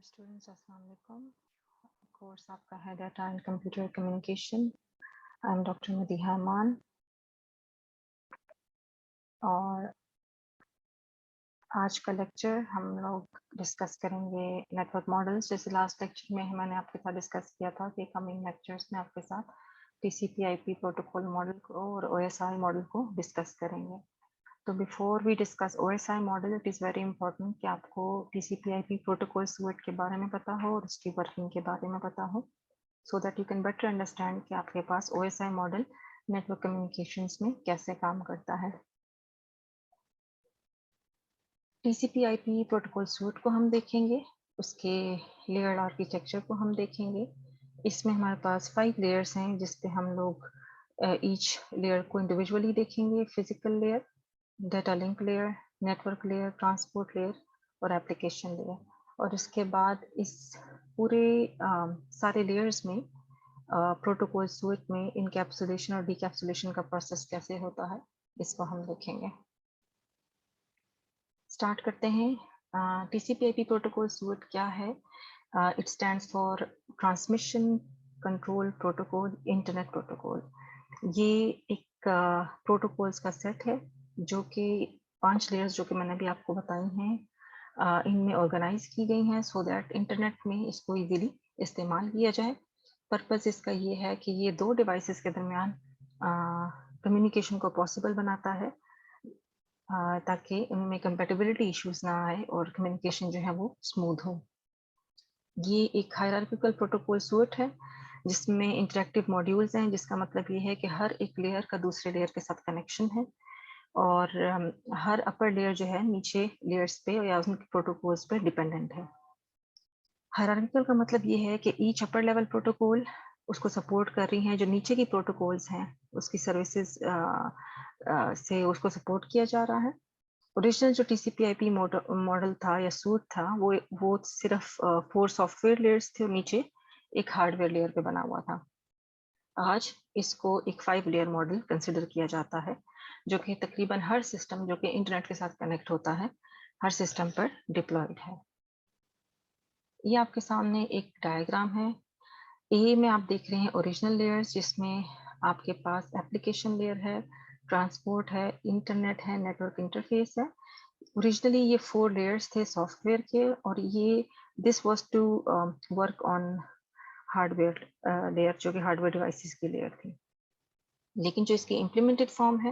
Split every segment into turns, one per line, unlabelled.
Students अस्सलाम वालेकुम। Course आपका है data and computer communication. I am doctor Madiha Aman और आज का लेक्चर हम लोग डिस्कस करेंगे नेटवर्क मॉडल्स। जैसे लास्ट लेक्चर में मैंने आपके साथ डिस्कस किया था कि कमिंग लेक्चर्स में आपके साथ TCP/IP प्रोटोकॉल मॉडल को और OSI मॉडल को डिस्कस करेंगे। तो before we discuss OSI model, it is very important कि आपको TCP/IP प्रोटोकॉल सूट के बारे में पता हो और उसकी वर्किंग के बारे में पता हो, so that you can better understand कि आपके पास OSI मॉडल नेटवर्क कम्युनिकेशंस में कैसे काम करता है। TCP/IP प्रोटोकॉल सूट को हम देखेंगे, उसके लेयर्ड आर्किटेक्चर को हम देखेंगे। इसमें हमारे पास 5 लेयर्स हैं जिस पे हम लोग ईच लेयर को इंडिविजुअली देखेंगे। Physical layer, data link layer, network layer, transport layer और एप्लीकेशन लेयर। और उसके बाद इस पूरे सारे लेयर्स में प्रोटोकॉल सूट में इनकैप्सुलेशन और डिकैप्सुलेशन का प्रोसेस कैसे होता है, इसको हम देखेंगे। स्टार्ट करते हैं। TCP/IP प्रोटोकॉल सूट क्या है? It stands for transmission control protocol internet protocol. ये एक प्रोटोकॉल्स का सेट है जो कि 5 लेयर्स जो कि मैंने भी आपको बताई हैं, इनमें ऑर्गेनाइज की गई हैं सो दैट इंटरनेट में इसको इजीली इस्तेमाल किया जाए। पर्पस इसका ये है कि ये 2 डिवाइसेस के दरमियान कम्युनिकेशन को पॉसिबल बनाता है, ताकि उनमें कंपैटिबिलिटी इश्यूज ना आए और कम्युनिकेशन जो है वो स्मूथ हो। ये एक हायरार्किकल प्रोटोकॉल सूट है जिसमें इंटरेक्टिव मॉड्यूल्स हैं, जिसका मतलब ये है कि हर एक लेयर का दूसरे लेयर के साथ कनेक्शन है और हर अपर लेयर जो है नीचे लेयर्स पे या उनके प्रोटोकॉल्स पे डिपेंडेंट है। हायरार्किकल का मतलब ये है कि ईच अपर लेवल प्रोटोकॉल उसको सपोर्ट कर रही हैं, जो नीचे की प्रोटोकॉल्स हैं उसकी सर्विसेज से उसको सपोर्ट किया जा रहा है। ओरिजिनल जो TCP/IP मॉडल था या सूट था वो सिर्फ 4 सॉफ्टवेयर लेयर्स थे और नीचे एक हार्डवेयर लेयर पे बना हुआ था। आज इसको एक 5 लेयर मॉडल कंसिडर किया जाता है, जो कि तकरीबन हर सिस्टम जो कि इंटरनेट के साथ कनेक्ट होता है, हर सिस्टम पर डिप्लॉयड है। ये आपके सामने एक डायग्राम है। ए में आप देख रहे हैं ओरिजिनल लेयर्स, जिसमें आपके पास एप्लीकेशन लेयर है, ट्रांसपोर्ट है, इंटरनेट है, नेटवर्क इंटरफेस है। ओरिजिनली ये 4 लेयर्स थे सॉफ्टवेयर के और ये this was to work on hardware layer, जो कि हार्डवेयर डिवाइसेस की लेयर थी। लेकिन जो इसकी इम्प्लीमेंटेड फॉर्म है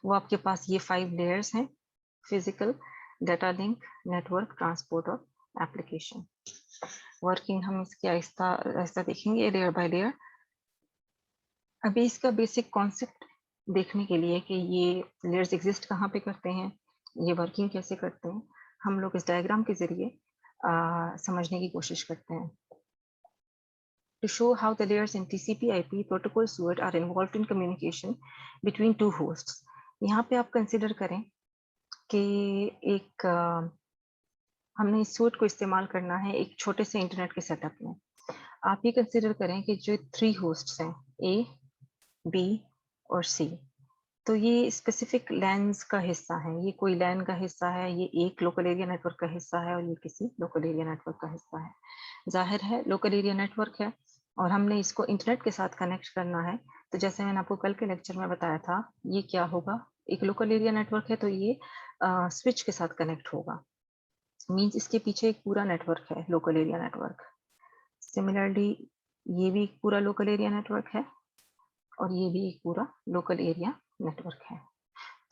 वो आपके पास ये 5 लेयर्स हैं: physical, data link, network, transport और एप्लीकेशन। वर्किंग हम इसकी आहिस्ता आहिस्ता देखेंगे लेयर बाय लेयर। अभी इसका बेसिक कॉन्सेप्ट देखने के लिए कि ये लेयर्स एग्जिस्ट कहाँ पे करते हैं, ये वर्किंग कैसे करते हैं, हम लोग इस डायग्राम के जरिए समझने की कोशिश करते हैं। To show how the layers in TCP/IP protocol suite are involved in communication between two hosts, यहाँ पे आप कंसिडर करें कि एक हमने इस सूट को इस्तेमाल करना है एक छोटे से इंटरनेट के सेटअप में। आप ये कंसिडर करें कि जो 3 होस्ट्स हैं A, B और C, तो ये स्पेसिफिक लैन्स का हिस्सा है। ये कोई लैन का हिस्सा है, ये एक लोकल एरिया नेटवर्क का हिस्सा है और ये किसी लोकल एरिया नेटवर्क का हिस्सा है। जाहिर है लोकल एरिया नेटवर्क है और हमने इसको इंटरनेट के साथ कनेक्ट करना है, तो जैसे मैंने आपको कल के लेक्चर में बताया था, ये क्या होगा, एक लोकल एरिया नेटवर्क है तो ये स्विच के साथ कनेक्ट होगा। मीन्स इसके पीछे एक पूरा नेटवर्क है, लोकल एरिया नेटवर्क। सिमिलरली ये भी एक पूरा लोकल एरिया नेटवर्क है और ये भी एक पूरा लोकल एरिया नेटवर्क है।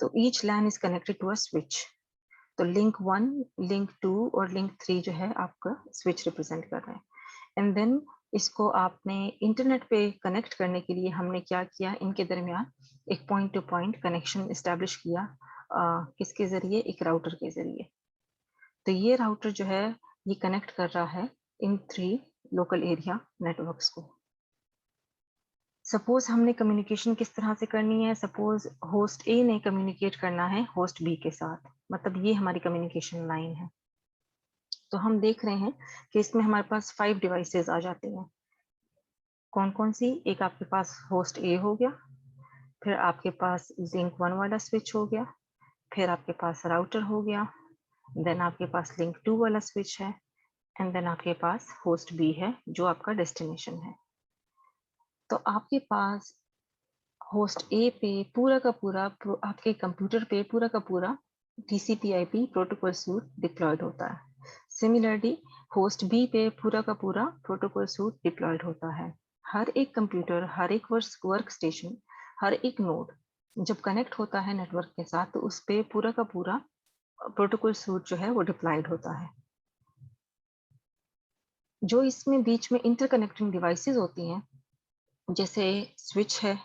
तो each LAN is connected to a switch. तो लिंक 1, लिंक 2 और लिंक 3 जो है आपका स्विच रिप्रेजेंट कर रहे हैं। एंड देन इसको आपने इंटरनेट पे कनेक्ट करने के लिए हमने क्या किया, इनके दरमियान एक point two point connection establish किया। किसके जरिए? एक राउटर के जरिए। तो ये राउटर जो है ये कनेक्ट कर रहा है इन 3 लोकल एरिया नेटवर्क्स को। सपोज हमने कम्युनिकेशन किस तरह से करनी है, सपोज होस्ट ए ने कम्युनिकेट करना है होस्ट बी के साथ, मतलब ये हमारी कम्युनिकेशन लाइन है। तो हम देख रहे हैं कि इसमें हमारे पास 5 डिवाइसेस आ जाते हैं। कौन कौन सी? एक आपके पास होस्ट ए हो गया, फिर आपके पास लिंक 1 वाला स्विच हो गया, फिर आपके पास राउटर हो गया, देन आपके पास लिंक 2 वाला स्विच है, एंड देन आपके पास होस्ट बी है जो आपका डेस्टिनेशन है। तो आपके पास होस्ट ए पे पूरा का पूरा आपके कंप्यूटर पे पूरा का पूरा TCP/IP प्रोटोकॉल सूट डिप्लॉयड होता है। सिमिलरली होस्ट बी पे पूरा का पूरा प्रोटोकॉल सूट डिप्लॉयड होता है। हर एक कंप्यूटर, हर एक वर्क स्टेशन, हर एक नोड जब कनेक्ट होता है नेटवर्क के साथ तो उस पे पूरा का पूरा प्रोटोकॉल सूट जो है वो डिप्लॉयड होता है। जो इसमें बीच में इंटरकनेक्टिंग डिवाइसेस होती हैं, जैसे स्विच है,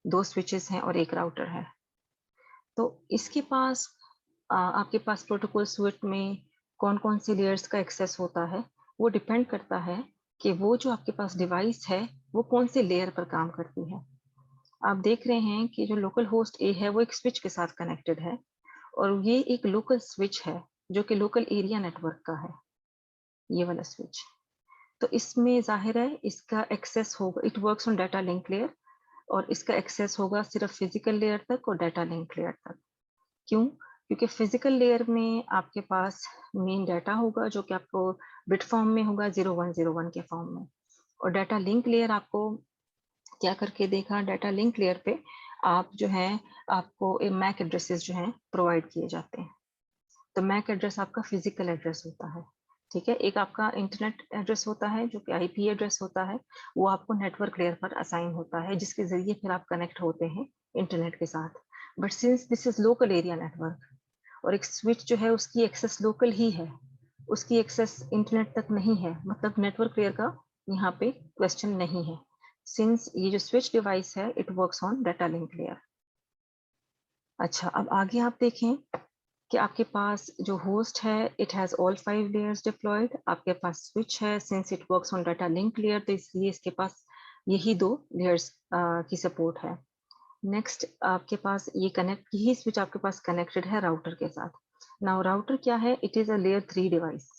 2 स्विचेस हैं और एक राउटर है। तो इसके पास आपके पास प्रोटोकॉल सूट में कौन-कौन से लेयर्स का एक्सेस होता है, वो डिपेंड करता है कि वो जो आपके पास डिवाइस है, वो कौन से लेयर पर काम करती है। आप देख रहे हैं कि जो लोकल होस्ट ए है, वो एक स्विच के साथ कनेक्टेड है और ये एक लोकल स्विच है, जो कि लोकल एरिया नेटवर्क का है, ये वाला स्विच। तो इसमें ज़ाहिर है इसका एक्सेस होगा, it works on data link layer और इसका एक्सेस होगा सिर्फ फिजिकल लेयर तक और डाटा लिंक लेयर तक। क्यों? क्योंकि फिजिकल लेयर में आपके पास मेन डाटा होगा जो कि आपको बिट फॉर्म में होगा 0101 के फॉर्म में और डाटा लिंक लेयर आपको क्या करके देगा, डाटा लिंक लेयर पे आप जो है आपको मैक एड्रेसेस जो हैं प्रोवाइड किए जाते हैं। तो मैक एड्रेस आपका फिजिकल एड्रेस होता है, ठीक है। एक आपका इंटरनेट एड्रेस होता है जो कि आईपी एड्रेस होता है, वो आपको नेटवर्क लेयर पर असाइन होता है जिसके जरिए फिर आप कनेक्ट होते हैं इंटरनेट के साथ। But since this is local area network और एक स्विच जो है उसकी एक्सेस लोकल ही है, उसकी एक्सेस इंटरनेट तक नहीं है, मतलब नेटवर्क लेयर का यहाँ पे क्वेश्चन नहीं है। सिंस ये जो स्विच डिवाइस है it works on data link layer. अच्छा, अब आगे आप देखें कि आपके पास जो होस्ट है it has all 5 layers deployed. आपके पास स्विच है, since it works on data link layer तो इसलिए इसके पास यही 2 लेयर्स की सपोर्ट है। नेक्स्ट आपके पास ये यही स्विच आपके पास कनेक्टेड है राउटर के साथ। नाउ राउटर क्या है? It is a layer 3 device,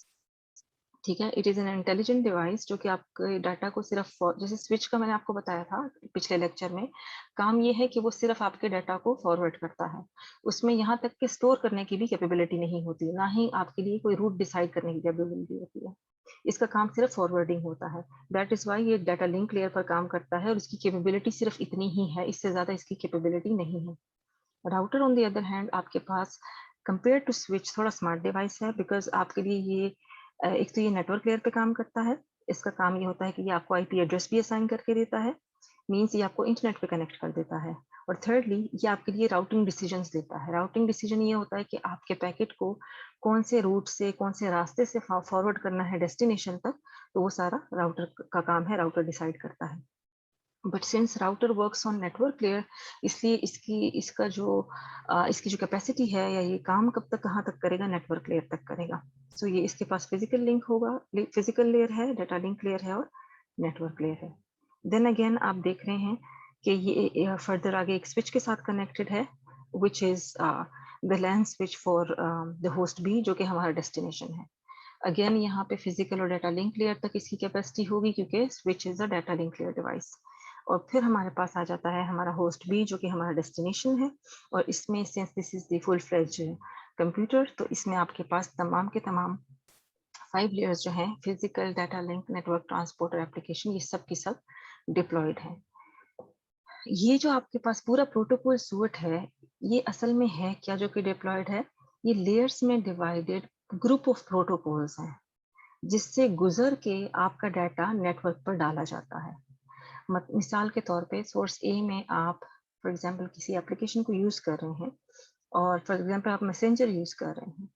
ठीक है। It is an intelligent device जो कि आपके डाटा को सिर्फ जैसे स्विच का मैंने आपको बताया था पिछले लेक्चर में, काम ये है कि वो सिर्फ आपके डाटा को फॉरवर्ड करता है। उसमें यहाँ तक कि स्टोर करने की भी कैपेबिलिटी नहीं होती, ना ही आपके लिए कोई रूट डिसाइड करने की कैपेबिलिटी होती है। इसका काम सिर्फ फॉरवर्डिंग होता है। दैट इज़ व्हाई ये डाटा लिंक लेयर पर काम करता है और इसकी कैपेबिलिटी सिर्फ इतनी ही है, इससे ज़्यादा इसकी कैपेबिलिटी नहीं है। Router on the other hand आपके पास कंपेयर टू स्विच थोड़ा स्मार्ट डिवाइस है, बिकॉज़ आपके लिए ये एक तो ये नेटवर्क लेयर पे काम करता है। इसका काम ये होता है कि ये आपको आईपी एड्रेस भी असाइन करके देता है, मीन्स ये आपको इंटरनेट पे कनेक्ट कर देता है। और थर्डली ये आपके लिए राउटिंग डिसीजंस देता है। राउटिंग डिसीजन ये होता है कि आपके पैकेट को कौन से रूट से, कौन से रास्ते से फॉरवर्ड करना है डेस्टिनेशन तक, तो वो सारा राउटर का काम है, राउटर डिसाइड करता है। But since router works on network layer, इसलिए इसकी जो कैपेसिटी है या ये काम कब तक कहाँ तक करेगा, नेटवर्क लेयर तक करेगा। सो ये इसके पास फिजिकल लिंक होगा, फिजिकल लेयर है, डाटा लिंक लेयर है और नेटवर्क लेयर है। देन अगेन आप देख रहे हैं कि ये फर्दर आगे एक स्विच के साथ कनेक्टेड है which is the LAN switch for the host B जो कि हमारा डेस्टिनेशन है। अगेन यहाँ पे फिजिकल और डाटा लिंक लेयर तक इसकी कैपेसिटी होगी क्योंकि switch is a data link layer device. और फिर हमारे पास आ जाता है हमारा होस्ट बी जो कि हमारा डेस्टिनेशन है और इसमें since this is the full fledged computer तो इसमें आपके पास तमाम के तमाम 5 लेयर्स जो हैं, physical, data link, network, transport और एप्लीकेशन, ये सब की सब डिप्लॉयड हैं। ये जो आपके पास पूरा प्रोटोकॉल सूट है, ये असल में है क्या जो कि डिप्लॉयड है? ये लेयर्स में डिवाइडेड ग्रुप ऑफ प्रोटोकॉल्स हैं जिससे गुजर के आपका डाटा नेटवर्क पर डाला जाता है। मिसाल के तौर पे सोर्स ए में आप फॉर एग्जांपल किसी एप्लीकेशन को यूज़ कर रहे हैं और फॉर एग्जांपल आप मैसेंजर यूज़ कर रहे हैं,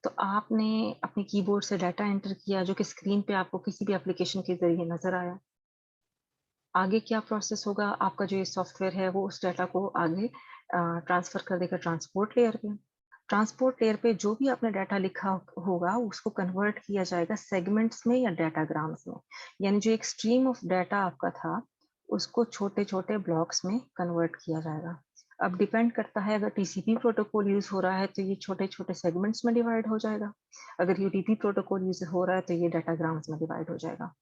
तो आपने अपने कीबोर्ड से डाटा एंटर किया जो कि स्क्रीन पे आपको किसी भी एप्लीकेशन के ज़रिए नज़र आया। आगे क्या प्रोसेस होगा? आपका जो ये सॉफ्टवेयर है वो उस डाटा को आगे ट्रांसफ़र कर देगा ट्रांसपोर्ट लेयर पे। ट्रांसपोर्ट लेयर पे जो भी आपने डाटा लिखा होगा उसको कन्वर्ट किया जाएगा सेगमेंट्स में या डाटाग्राम्स में। यानी जो एक स्ट्रीम ऑफ डाटा आपका था, उसको छोटे-छोटे ब्लॉक्स में कन्वर्ट किया जाएगा। अब डिपेंड करता है अगर टीसीपी प्रोटोकॉल यूज़ हो रहा है तो ये छोटे-छोटे सेगमेंट्स में डिवाइड हो जाएगा। अगर यूडीपी प्रोटोकॉल यूज़ हो रहा है तो ये डाटाग्राम्स में डिवाइड हो जाएगा।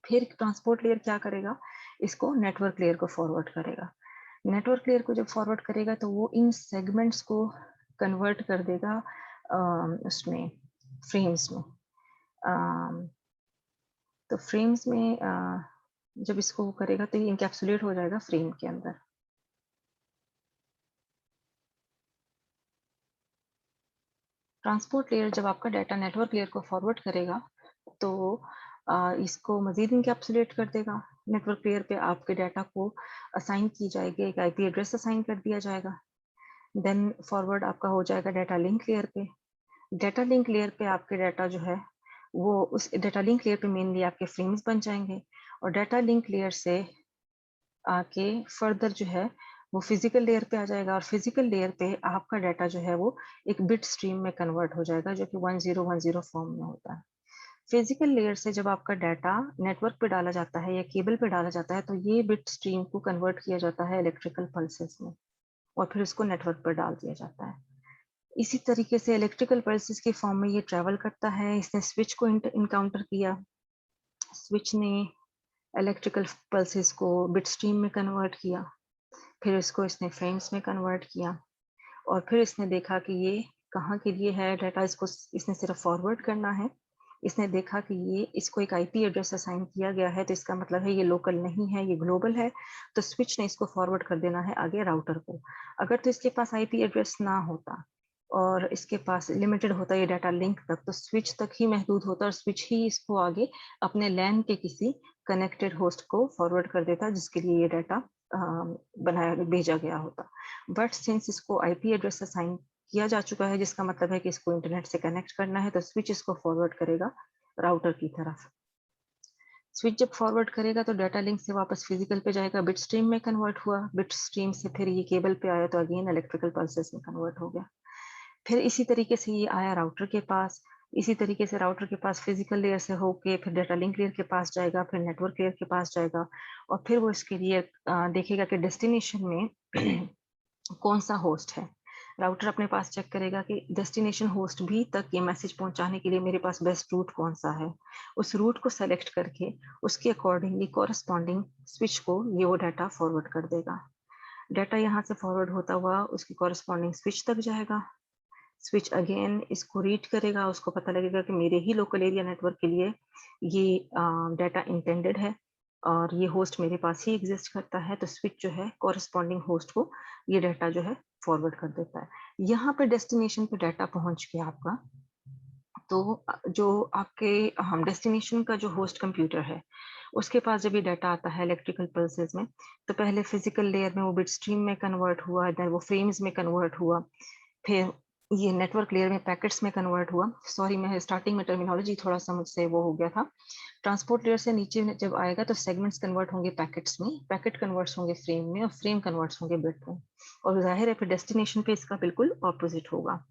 फिर ट्रांसपोर्ट लेयर क्या करेगा? इसको नेटवर्क लेयर को फॉरवर्ड करेगा। नेटवर्क लेयर को जब फॉरवर्ड करेगा तो वो इन सेगमेंट्स को कन्वर्ट कर देगा उसमें फ्रेम्स में। तो फ्रेम्स में जब इसको करेगा तो ये इनकैप्सुलेट हो जाएगा फ्रेम के अंदर। ट्रांसपोर्ट लेयर जब आपका डाटा नेटवर्क लेयर को फॉरवर्ड करेगा तो इसको मजीद इनकैप्सुलेट कर देगा। नेटवर्क लेयर पे आपके डाटा को असाइन की जाएगी, एक आईपी एड्रेस असाइन कर दिया जाएगा। देन फॉरवर्ड आपका हो जाएगा डाटा लिंक लेयर पे। डाटा लिंक लेयर पे आपके डाटा जो है वो उस डाटा लिंक लेयर पे मेनली आपके फ्रेम्स बन जाएंगे, और डाटा लिंक लेयर से आके फर्दर जो है वो फिजिकल लेयर पे आ जाएगा, और फिजिकल लेयर पे आपका डाटा जो है वो एक बिट स्ट्रीम में कन्वर्ट हो जाएगा जो कि 1010 फॉर्म में होता है। फिजिकल लेयर से जब आपका डाटा नेटवर्क पे डाला जाता है या केबल पे डाला जाता है तो ये बिट स्ट्रीम को कन्वर्ट किया जाता है इलेक्ट्रिकल पल्सेस में, और फिर उसको नेटवर्क पर डाल दिया जाता है। इसी तरीके से इलेक्ट्रिकल पल्सेस के फॉर्म में ये ट्रेवल करता है। इसने स्विच को इनकाउंटर किया, स्विच ने इलेक्ट्रिकल पल्सेस को बिट स्ट्रीम में कन्वर्ट किया, फिर इसको इसने फ्रेम्स में कन्वर्ट किया, और फिर इसने देखा कि ये कहाँ के लिए है डाटा, इसको इसने सिर्फ फॉरवर्ड करना है। इसने देखा कि ये इसको एक आईपी एड्रेस असाइन किया गया है, तो इसका मतलब है ये लोकल नहीं है, ये ग्लोबल है। तो स्विच ने इसको फॉरवर्ड कर देना है आगे राउटर को। अगर तो इसके पास आईपी एड्रेस ना होता और इसके पास लिमिटेड होता ये डाटा लिंक तक, तो स्विच तक ही महदूद होता और स्विच ही इसको आगे अपने लैन के किसी कनेक्टेड होस्ट को फॉरवर्ड कर देता जिसके लिए ये डाटा बनाया भेजा गया होता। बट सिंस इसको आईपी एड्रेस असाइन किया जा चुका है, जिसका मतलब है कि इसको इंटरनेट से कनेक्ट करना है, तो स्विच इसको फॉरवर्ड करेगा राउटर की तरफ। स्विच जब फॉरवर्ड करेगा तो डाटा लिंक से वापस फिजिकल पे जाएगा, बिट स्ट्रीम में कन्वर्ट हुआ, बिट स्ट्रीम से फिर ये केबल पे आया तो अगेन इलेक्ट्रिकल पल्सेस में कन्वर्ट हो गया। फिर इसी तरीके से ये आया राउटर के पास, इसी तरीके से राउटर के पास फिजिकल लेयर से होके फिर डाटा लिंक लेयर के पास जाएगा, फिर नेटवर्क लेयर के पास जाएगा, और फिर वो इसके लिए देखेगा कि डेस्टिनेशन में कौन सा होस्ट है। राउटर अपने पास चेक करेगा कि डेस्टिनेशन होस्ट भी तक ये मैसेज पहुंचाने के लिए मेरे पास बेस्ट रूट कौन सा है। उस रूट को सेलेक्ट करके उसके अकॉर्डिंगली कॉरस्पॉन्डिंग स्विच को ये वो डाटा फॉरवर्ड कर देगा। डाटा यहाँ से फॉरवर्ड होता हुआ उसकी कॉरस्पॉन्डिंग स्विच तक जाएगा। स्विच अगेन इसको रीड करेगा, उसको पता लगेगा कि मेरे ही लोकल एरिया नेटवर्क के लिए ये डाटा इंटेंडेड है और ये होस्ट मेरे पास ही एग्जिस्ट करता है, तो स्विच जो है कॉरस्पॉन्डिंग होस्ट को ये डाटा जो है फॉरवर्ड कर देता है। यहाँ पे डेस्टिनेशन पे डाटा पहुंच गया आपका, तो जो आपके हम डेस्टिनेशन का जो होस्ट कंप्यूटर है उसके पास जब ये डाटा आता है इलेक्ट्रिकल पल्सेस में, तो पहले फिजिकल लेयर में वो बिट स्ट्रीम में कन्वर्ट हुआ, देन वो फ्रेम्स में कन्वर्ट हुआ, फिर ये नेटवर्क लेयर में पैकेट्स में कन्वर्ट हुआ। सॉरी, मैं स्टार्टिंग में टर्मिनोलॉजी थोड़ा सा मुझसे वो हो गया था। ट्रांसपोर्ट लेयर से नीचे जब आएगा तो सेगमेंट्स कन्वर्ट होंगे पैकेट्स में, पैकेट कन्वर्ट्स होंगे फ्रेम में, और फ्रेम कन्वर्ट्स होंगे बिट में, और जाहिर है फिर डेस्टिनेशन पे इसका बिल्कुल ऑपोजिट होगा।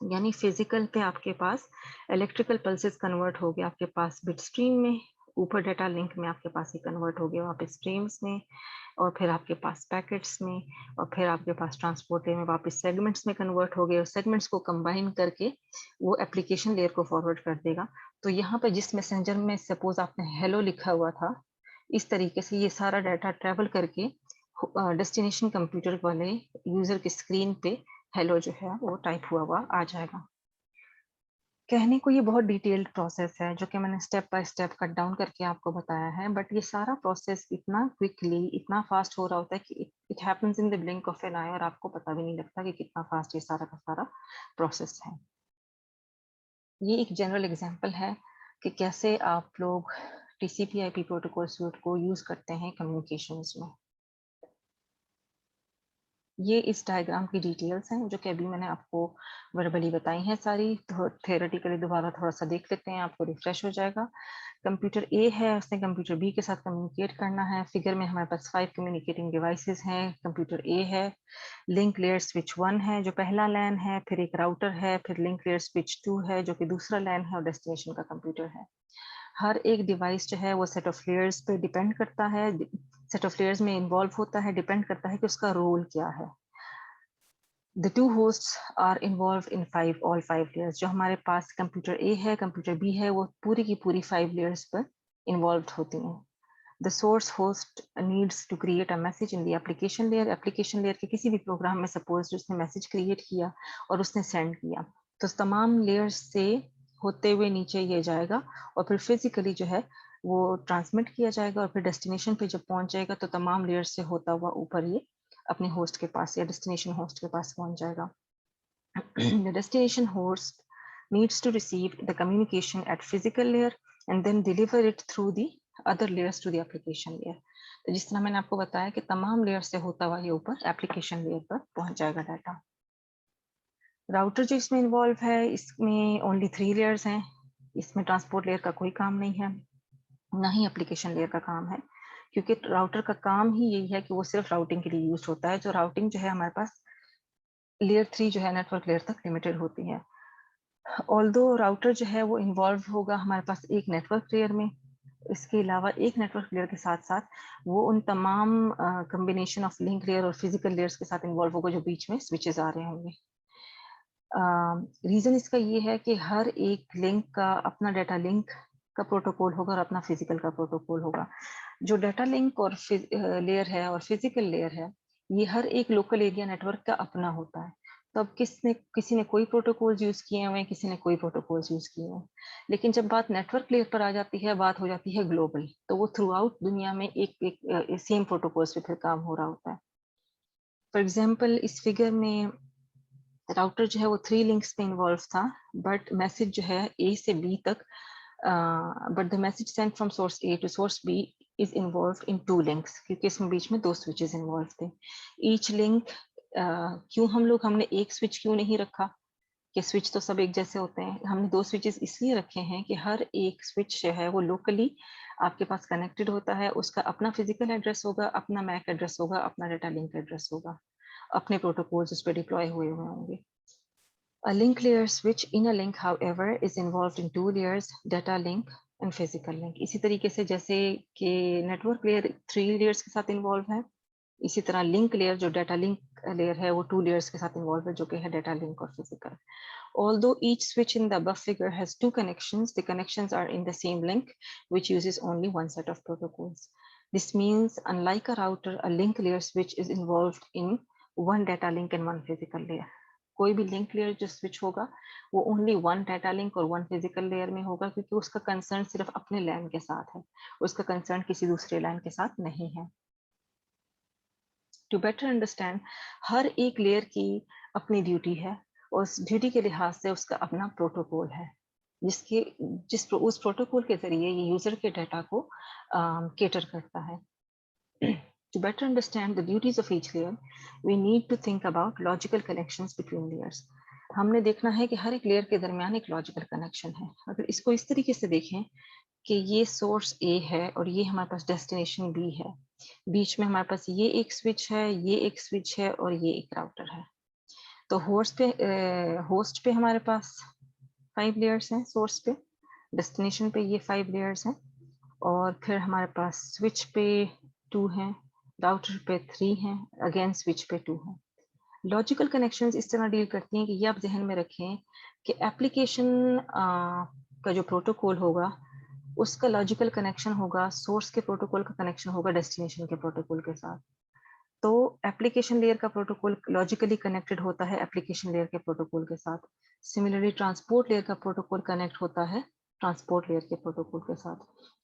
यानी फिजिकल पे आपके पास इलेक्ट्रिकल पल्सेस कन्वर्ट हो गया आपके पास बिट स्ट्रीम में, ऊपर डाटा लिंक में आपके पास ये कन्वर्ट हो गया वापस स्ट्रीम्स में, और फिर आपके पास पैकेट्स में, और फिर आपके पास ट्रांसपोर्ट लेयर में वापस सेगमेंट्स में कन्वर्ट हो गए, और सेगमेंट्स को कंबाइन करके वो एप्लीकेशन लेयर को फॉरवर्ड कर देगा। तो यहाँ पे जिस मैसेंजर में सपोज आपने हेलो लिखा हुआ था, इस तरीके से ये सारा डाटा ट्रेवल करके डेस्टिनेशन कंप्यूटर वाले यूजर की स्क्रीन पे हेलो जो है वो टाइप हुआ आ जाएगा। कहने को ये बहुत डिटेल्ड प्रोसेस है जो कि मैंने step by step cut down करके आपको बताया है, बट ये सारा प्रोसेस इतना क्विकली, इतना फास्ट हो रहा होता है कि it happens in the blink of an eye, और आपको पता भी नहीं लगता कि कितना फास्ट ये सारा का सारा प्रोसेस है। ये एक जनरल एग्जांपल है कि कैसे आप लोग टीसीपी/आईपी प्रोटोकॉल सूट को यूज करते हैं कम्युनिकेशंस में। ये इस डायग्राम की डिटेल्स हैं जो कि अभी मैंने आपको वर्बली बताई हैं सारी, तो थ्योरेटिकली दोबारा थोड़ा सा देख लेते हैं, आपको रिफ्रेश हो जाएगा। कंप्यूटर ए है, उसने कंप्यूटर बी के साथ कम्युनिकेट करना है। फिगर में हमारे पास 5 कम्युनिकेटिंग डिवाइसेस हैं। कंप्यूटर ए है, लिंक लेयर स्विच 1 है जो पहला लैन है, फिर एक राउटर है, फिर लिंक लेयर स्विच 2 है जो कि दूसरा लैन है, और डेस्टिनेशन का कंप्यूटर है। हर एक डिवाइस जो है वो सेट ऑफ लेयर्स पे डिपेंड करता है, सेट ऑफ लेयर्स में इन्वॉल्व होता है, डिपेंड करता है कि उसका रोल क्या है। The two hosts are involved in all five layers. जो हमारे पास कंप्यूटर ए है, कंप्यूटर बी है, वो पूरी की पूरी 5 layers पर इन्वॉल्व होती हैं। The source host needs to create a message in the application layer. Application layer के किसी भी प्रोग्राम में सपोज उसने मैसेज क्रिएट किया और उसने सेंड किया, तो तमाम लेयर्स से होते हुए नीचे ये जाएगा और फिर फिजिकली जो है वो ट्रांसमिट किया जाएगा और फिर डेस्टिनेशन पे जब पहुंच जाएगा तो तमाम लेयर्स से होता हुआ ऊपर ये अपने होस्ट के पास या डेस्टिनेशन होस्ट के पास पहुंच जाएगा. The destination host needs to receive the communication at physical layer and then deliver it through the other layers to the application layer. तो जिस तरह मैंने आपको बताया कि तमाम लेयर से होता हुआ ये ऊपर एप्लीकेशन लेयर पर पहुंच जाएगा डाटा. राउटर जो इसमें इन्वॉल्व है इसमें ओनली 3 लेयर्स हैं. इसमें ट्रांसपोर्ट लेयर का कोई काम नहीं है, ना ही एप्लीकेशन लेयर का काम है, क्योंकि राउटर का काम ही यही है कि वो सिर्फ राउटिंग के लिए यूज होता है. जो राउटिंग जो है हमारे पास लेयर 3 जो है नेटवर्क लेयर तक लिमिटेड होती है. ऑल्दो राउटर जो है वो इन्वॉल्व होगा हमारे पास एक नेटवर्क लेयर में, इसके अलावा एक नेटवर्क लेयर के साथ साथ वो उन तमाम कॉम्बिनेशन ऑफ लिंक लेयर और फिजिकल लेयर्स के साथ इन्वॉल्व होगा जो बीच में स्विचेस आ रहे होंगे. रीजन इसका ये है कि हर एक लिंक का अपना डाटा लिंक का प्रोटोकॉल होगा और अपना फिजिकल का प्रोटोकॉल होगा. जो डाटा लिंक और लेयर है और फिजिकल लेयर है ये हर एक लोकल एरिया नेटवर्क का अपना होता है. तो अब किसी ने कोई प्रोटोकॉल्स यूज किए हुए हैं, किसी ने कोई प्रोटोकॉल्स यूज किए हैं, लेकिन जब बात नेटवर्क लेयर पर आ जाती है बात हो जाती है ग्लोबल, तो वो थ्रू आउट दुनिया में एक सेम प्रोटोकॉल्स पे फिर काम हो रहा होता है. फॉर एग्जाम्पल इस फिगर में राउटर जो है वो 3 लिंक्स पे इन्वॉल्व था, बट मैसेज जो है ए से बी तक, but the message sent from source A to source B is involve in 2 links, क्योंकि इसमें बीच में 2 स्विचेस इन्वॉल्व थे. ईच लिंक क्यों हमने एक स्विच क्यों नहीं रखा कि स्विच तो सब एक जैसे होते हैं. हमने 2 स्विचेस इसलिए रखे हैं कि हर एक स्विच जो है वो लोकली आपके पास कनेक्टेड होता है, उसका अपना फिजिकल एड्रेस होगा, अपना मैक एड्रेस होगा, अपना डाटा लिंक एड्रेस होगा, अपने प्रोटोकॉल्स उस पर डिप्लॉय हुए होंगे. A link layer switch in a link, however, is involved in 2 layers, data link and physical link. इसी तरीके से जैसे कि नेटवर्क लेयर 3 लेयर्स के साथ इन्वॉल्व है, इसी तरह लिंक लेयर जो डाटा लिंक लेयर है वो 2 लेयर्स के साथ इन्वॉल्व है, जो कि है डाटा लिंक और physical. Although each switch in the above figure has 2 connections, the connections are in the same link, which uses only one set of protocols. This means, unlike a router, a link layer switch is involved in one data link and one physical layer. कोई भी link layer जो switch होगा वो only one data link और one physical layer में होगा, क्योंकि उसका कंसर्न सिर्फ अपने लैन के साथ है, उसका कंसर्न किसी दूसरे लैन के साथ नहीं है. टू बेटर अंडरस्टैंड, हर एक लेयर की अपनी ड्यूटी है और उस ड्यूटी के लिहाज से उसका अपना प्रोटोकॉल है, उस प्रोटोकॉल के जरिए ये यूजर के डाटा को केटर करता है. To better understand the duties of each layer, we need to think about logical connections between layers. हमने देखना है कि हर एक लेयर के दरमियान एक लॉजिकल कनेक्शन है. अगर इसको इस तरीके से देखें कि ये सोर्स ए है और ये हमारे पास डेस्टिनेशन बी है, बीच में हमारे पास ये एक स्विच है, ये एक स्विच है और ये एक राउटर है. तो होस्ट पे हमारे पास 5 लेयर्स हैं, सोर्स पे, डेस्टिनेशन पे ये 5 लेयर्स हैं, और फिर हमारे पास स्विच पे 2 हैं, राउटर पे 3 हैं, अगेन स्विच पे 2 हैं. लॉजिकल कनेक्शंस इस तरह डील करती हैं कि ये आप जहन में रखें कि एप्लीकेशन का जो प्रोटोकॉल होगा उसका लॉजिकल कनेक्शन होगा, सोर्स के प्रोटोकॉल का कनेक्शन होगा डेस्टिनेशन के प्रोटोकॉल के साथ. तो एप्लीकेशन लेयर का प्रोटोकॉल लॉजिकली कनेक्टेड होता है एप्लीकेशन लेयर के प्रोटोकॉल के साथ. सिमिलरली ट्रांसपोर्ट लेयर का प्रोटोकॉल कनेक्ट होता है ट्रांसपोर्ट लेयर के प्रोटोकॉल के साथ.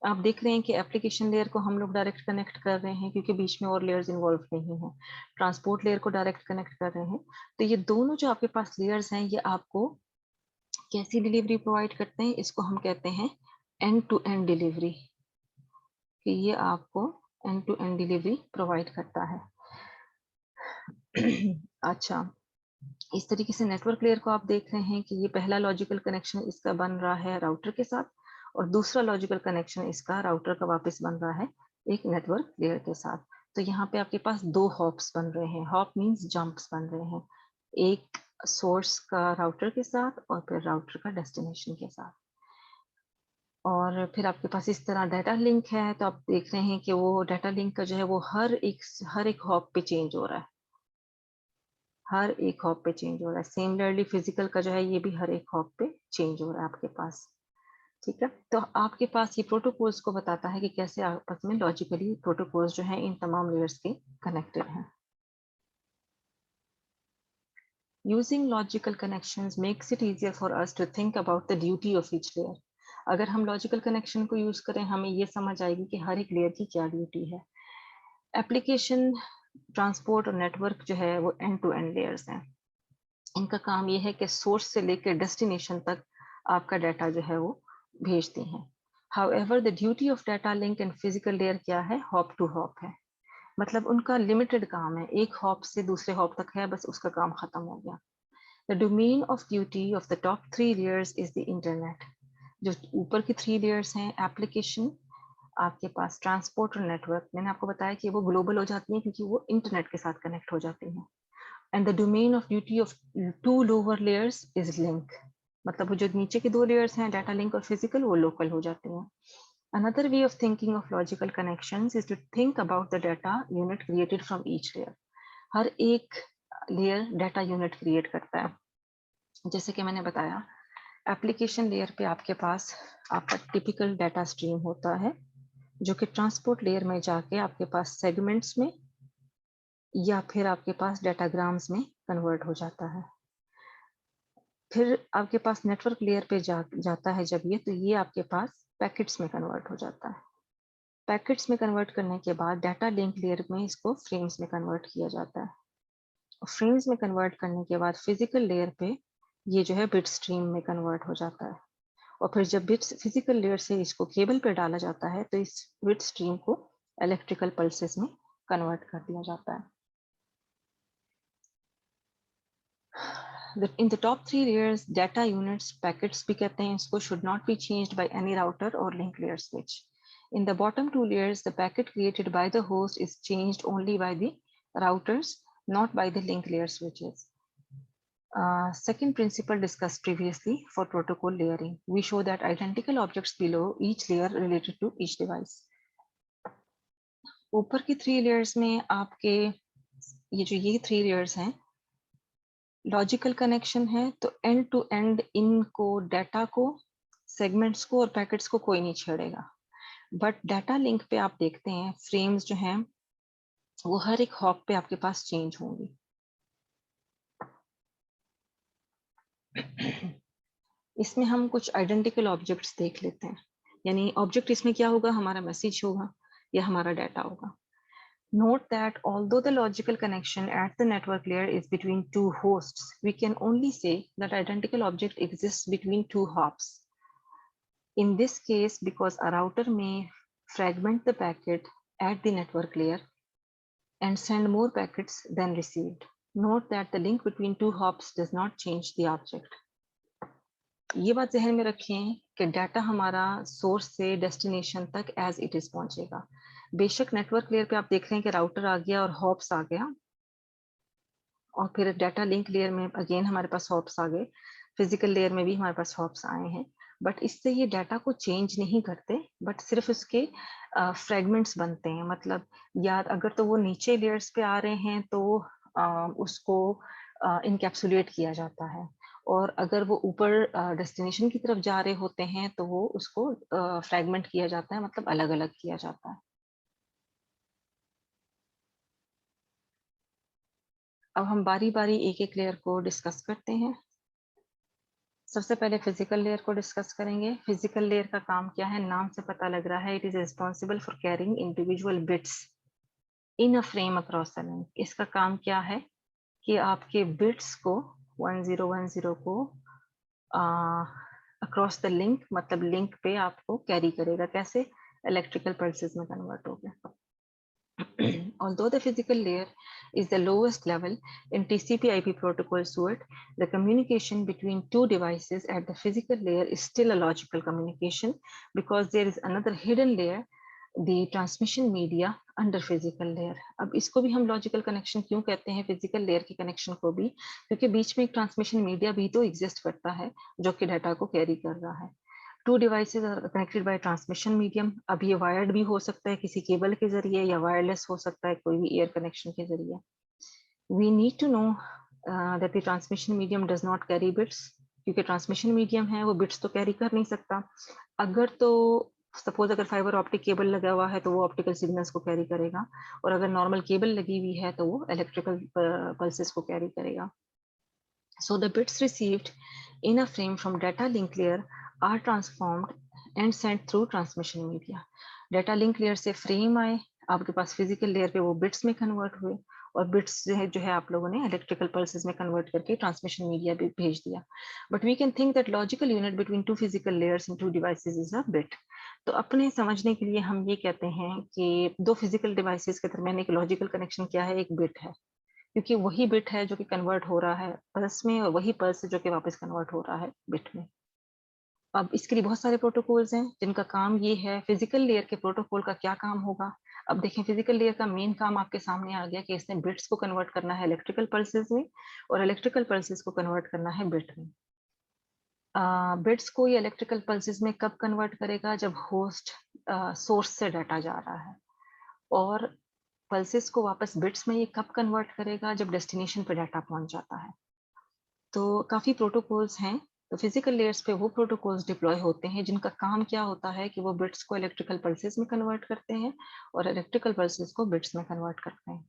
आप देख रहे हैं कि एप्लीकेशन लेयर को हम लोग डायरेक्ट कनेक्ट कर रहे हैं क्योंकि बीच में और लेयर्स इन्वॉल्व नहीं है. ट्रांसपोर्ट लेयर को डायरेक्ट कनेक्ट कर रहे हैं. तो ये दोनों जो आपके पास लेयर्स हैं ये आपको कैसी डिलीवरी प्रोवाइड करते हैं, इसको हम कहते हैं एंड टू एंड डिलीवरी, कि ये आपको end to end delivery provide करता है. अच्छा, इस तरीके से नेटवर्क लेयर को आप देख रहे हैं कि ये पहला लॉजिकल कनेक्शन इसका बन रहा है राउटर के साथ, और दूसरा लॉजिकल कनेक्शन इसका राउटर का वापस बन रहा है एक नेटवर्क लेयर के साथ. तो यहाँ पे आपके पास 2 हॉप्स बन रहे हैं. हॉप मीन्स जंप्स बन रहे हैं, एक सोर्स का राउटर के साथ और फिर राउटर का डेस्टिनेशन के साथ. और फिर आपके पास इस तरह डाटा लिंक है, तो आप देख रहे हैं कि वो डाटा लिंक का जो है वो हर एक हॉप पे चेंज हो रहा है, हर एक हॉप पे चेंज हो रहा है. सिमिलरली फिजिकल का जो है ये भी हर एक हॉप पे चेंज हो रहा है आपके पास. ठीक है, तो आपके पास ये प्रोटोकॉल्स को बताता है कि कैसे आपस में लॉजिकली प्रोटोकॉल्स जो है इन तमाम लेयर्स के कनेक्टेड हैं. Using logical connections makes it easier for us to think about the duty of each layer. अगर हम लॉजिकल कनेक्शन को यूज करें, हमें ये समझ आएगी कि हर एक लेयर की क्या ड्यूटी है. एप्लीकेशन, ट्रांसपोर्ट और नेटवर्क जो है वो एंड टू एंड लेयर्स हैं. इनका काम ये है कि सोर्स से लेकर डेस्टिनेशन तक आपका डाटा जो है वो भेजती हैं. However, the duty of data link and physical layer क्या है? हॉप टू हॉप है. मतलब उनका लिमिटेड काम है, एक हॉप से दूसरे हॉप तक है, बस उसका काम खत्म हो गया. The domain of duty of the top 3 layers is the internet. जो ऊपर की 3 layers हैं, एप्लीकेशन, आपके पास ट्रांसपोर्ट और नेटवर्क. मैंने आपको बताया कि वो ग्लोबल हो जाती हैं क्योंकि वो इंटरनेट के साथ कनेक्ट हो जाती हैं. And the domain of duty of 2 lower layers is link. मतलब वो जो नीचे की 2 लेयर्स हैं, डाटा लिंक और फिजिकल, वो लोकल हो जाते हैं. Another way of thinking of logical connections is to think about the data unit created from each layer. हर एक लेयर डाटा यूनिट क्रिएट करता है. जैसे कि मैंने बताया, एप्लीकेशन लेयर पे आपके पास आपका टिपिकल डाटा स्ट्रीम होता है जो कि ट्रांसपोर्ट लेयर में जाके आपके पास सेगमेंट्स में या फिर आपके पास डाटाग्राम्स में कन्वर्ट हो जाता है. फिर आपके पास नेटवर्क लेयर पे जाता है जब ये, तो ये आपके पास पैकेट्स में कन्वर्ट हो जाता है. पैकेट्स में कन्वर्ट करने के बाद डाटा लिंक लेयर में इसको फ्रेम्स में कन्वर्ट किया जाता है. फ्रेम्स में कन्वर्ट करने के बाद फिजिकल लेयर पे ये जो है बिट स्ट्रीम में कन्वर्ट हो जाता है. और फिर जब बिट्स फिजिकल लेयर से इसको केबल पे डाला जाता है तो इस बिट स्ट्रीम को इलेक्ट्रिकल पल्सेस में कन्वर्ट कर दिया जाता है. In the top 3 layers, data units, packets भी कहते हैं इसको, should not be changed by any router or link layer switch. In the bottom 2 layers, the packet created by the host is changed only by the routers, not by the link layer switches. Second principle discussed previously for protocol layering. We show that identical objects below each layer related to each device. ऊपर की 3 layers में आपके ये 3 layers हैं, logical connection है, तो and to and इनको, data को, सेगमेंट्स को और पैकेट्स को कोई नहीं छेड़ेगा. बट डाटा लिंक पे आप देखते हैं फ्रेम्स जो हैं वो हर एक हॉप पे आपके पास चेंज होंगी. इसमें हम कुछ आइडेंटिकल ऑब्जेक्ट्स देख लेते हैं. यानी ऑब्जेक्ट इसमें क्या होगा? हमारा मैसेज होगा या हमारा डाटा होगा. Note that although the logical connection at the network layer is between 2 hosts, we can only say that identical object exists between 2 hops. In this case, because a router may fragment the packet at the network layer and send more packets than received. Note that the link between 2 hops does not change the object. ये बात ज़हन में रखें कि data हमारा source से destination तक as it is पहुंचेगा. बेशक नेटवर्क लेयर पे आप देख रहे हैं कि राउटर आ गया और हॉप्स आ गया, और फिर डाटा लिंक लेयर में अगेन हमारे पास हॉप्स आ गए, फिजिकल लेयर में भी हमारे पास हॉप्स आए हैं. बट इससे ये डाटा को चेंज नहीं करते, बट सिर्फ उसके फ्रेगमेंट्स बनते हैं. मतलब यार अगर तो वो नीचे लेयर्स पे आ रहे हैं तो उसको इनकैप्सुलेट किया जाता है, और अगर वो ऊपर डेस्टिनेशन की तरफ जा रहे होते हैं तो वो उसको फ्रैगमेंट किया जाता है, मतलब अलग अलग किया जाता है. अब हम बारी बारी एक एक लेयर को डिस्कस करते हैं. सबसे पहले फिजिकल लेयर को डिस्कस करेंगे. फिजिकल लेयर का काम क्या है? नाम से पता लग रहा है, it is responsible for carrying individual bits in a frame across the link. इसका काम क्या है कि आपके बिट्स को 1010 को अक्रॉस द लिंक, मतलब लिंक पे आपको कैरी करेगा. कैसे? इलेक्ट्रिकल पल्सेस में कन्वर्ट हो गया. Although the physical layer is the lowest level in TCP/IP protocol suite, the communication between 2 devices at the physical layer is still a logical communication because there is another hidden layer, the transmission media under physical layer. अब इसको भी हम logical connection क्यों कहते हैं physical layer के connection को भी? क्योंकि बीच में एक transmission media भी तो exist करता है जो कि डाटा को carry कर रहा है. 2 devices are connected by transmission medium. अब ये वायर्ड भी हो सकता है किसी केबल के जरिए, या वायरलेस हो सकता है कोई भी एयर कनेक्शन के जरिए. We need to know that the transmission medium does not carry bits, क्योंकि ट्रांसमिशन मीडियम है वो बिट्स तो कैरी कर नहीं सकता. अगर तो सपोज अगर फाइबर ऑप्टिक केबल लगा हुआ है तो वो ऑप्टिकल सिग्नल्स को कैरी करेगा, और अगर नॉर्मल केबल लगी हुई है तो वो इलेक्ट्रिकल पल्सेस को कैरी करेगा. So the bits received in a frame from data link layer are transformed and sent through transmission media. Data link layer से frame आए, आपके पास physical layer पे वो bits में convert हुए, और bits जो है आप लोगों ने electrical pulses में convert करके transmission media भी भेज दिया. But we can think that logical unit between two physical layers in two devices is a bit. तो अपने समझने के लिए हम ये कहते हैं कि दो physical devices के दरमियान एक logical connection क्या है, एक bit है, क्योंकि वही बिट है जो कि कन्वर्ट हो रहा है पल्स में, और वही पल्स है जो कि वापस कन्वर्ट हो रहा है बिट में. अब इसके लिए बहुत सारे प्रोटोकॉल्स हैं जिनका काम ये है. फिजिकल लेयर के प्रोटोकॉल का क्या काम होगा? अब देखें, फिजिकल लेयर का मेन काम आपके सामने आ गया कि इसने बिट्स को कन्वर्ट करना है इलेक्ट्रिकल पल्सेस में, और इलेक्ट्रिकल पल्सेस को कन्वर्ट करना है बिट में. बिट्स को ये इलेक्ट्रिकल पल्सेस में कब कन्वर्ट करेगा? जब होस्ट सोर्स से डाटा जा रहा है. और पल्सेस को वापस बिट्स में ये कब कन्वर्ट करेगा? जब डेस्टिनेशन पे डाटा पहुंच जाता है. तो काफ़ी प्रोटोकॉल्स हैं. तो फिजिकल लेयर्स पे वो प्रोटोकॉल्स डिप्लॉय होते हैं जिनका काम क्या होता है कि वो बिट्स को इलेक्ट्रिकल पल्सेस में कन्वर्ट करते हैं और इलेक्ट्रिकल पल्सेस को बिट्स में कन्वर्ट करते हैं.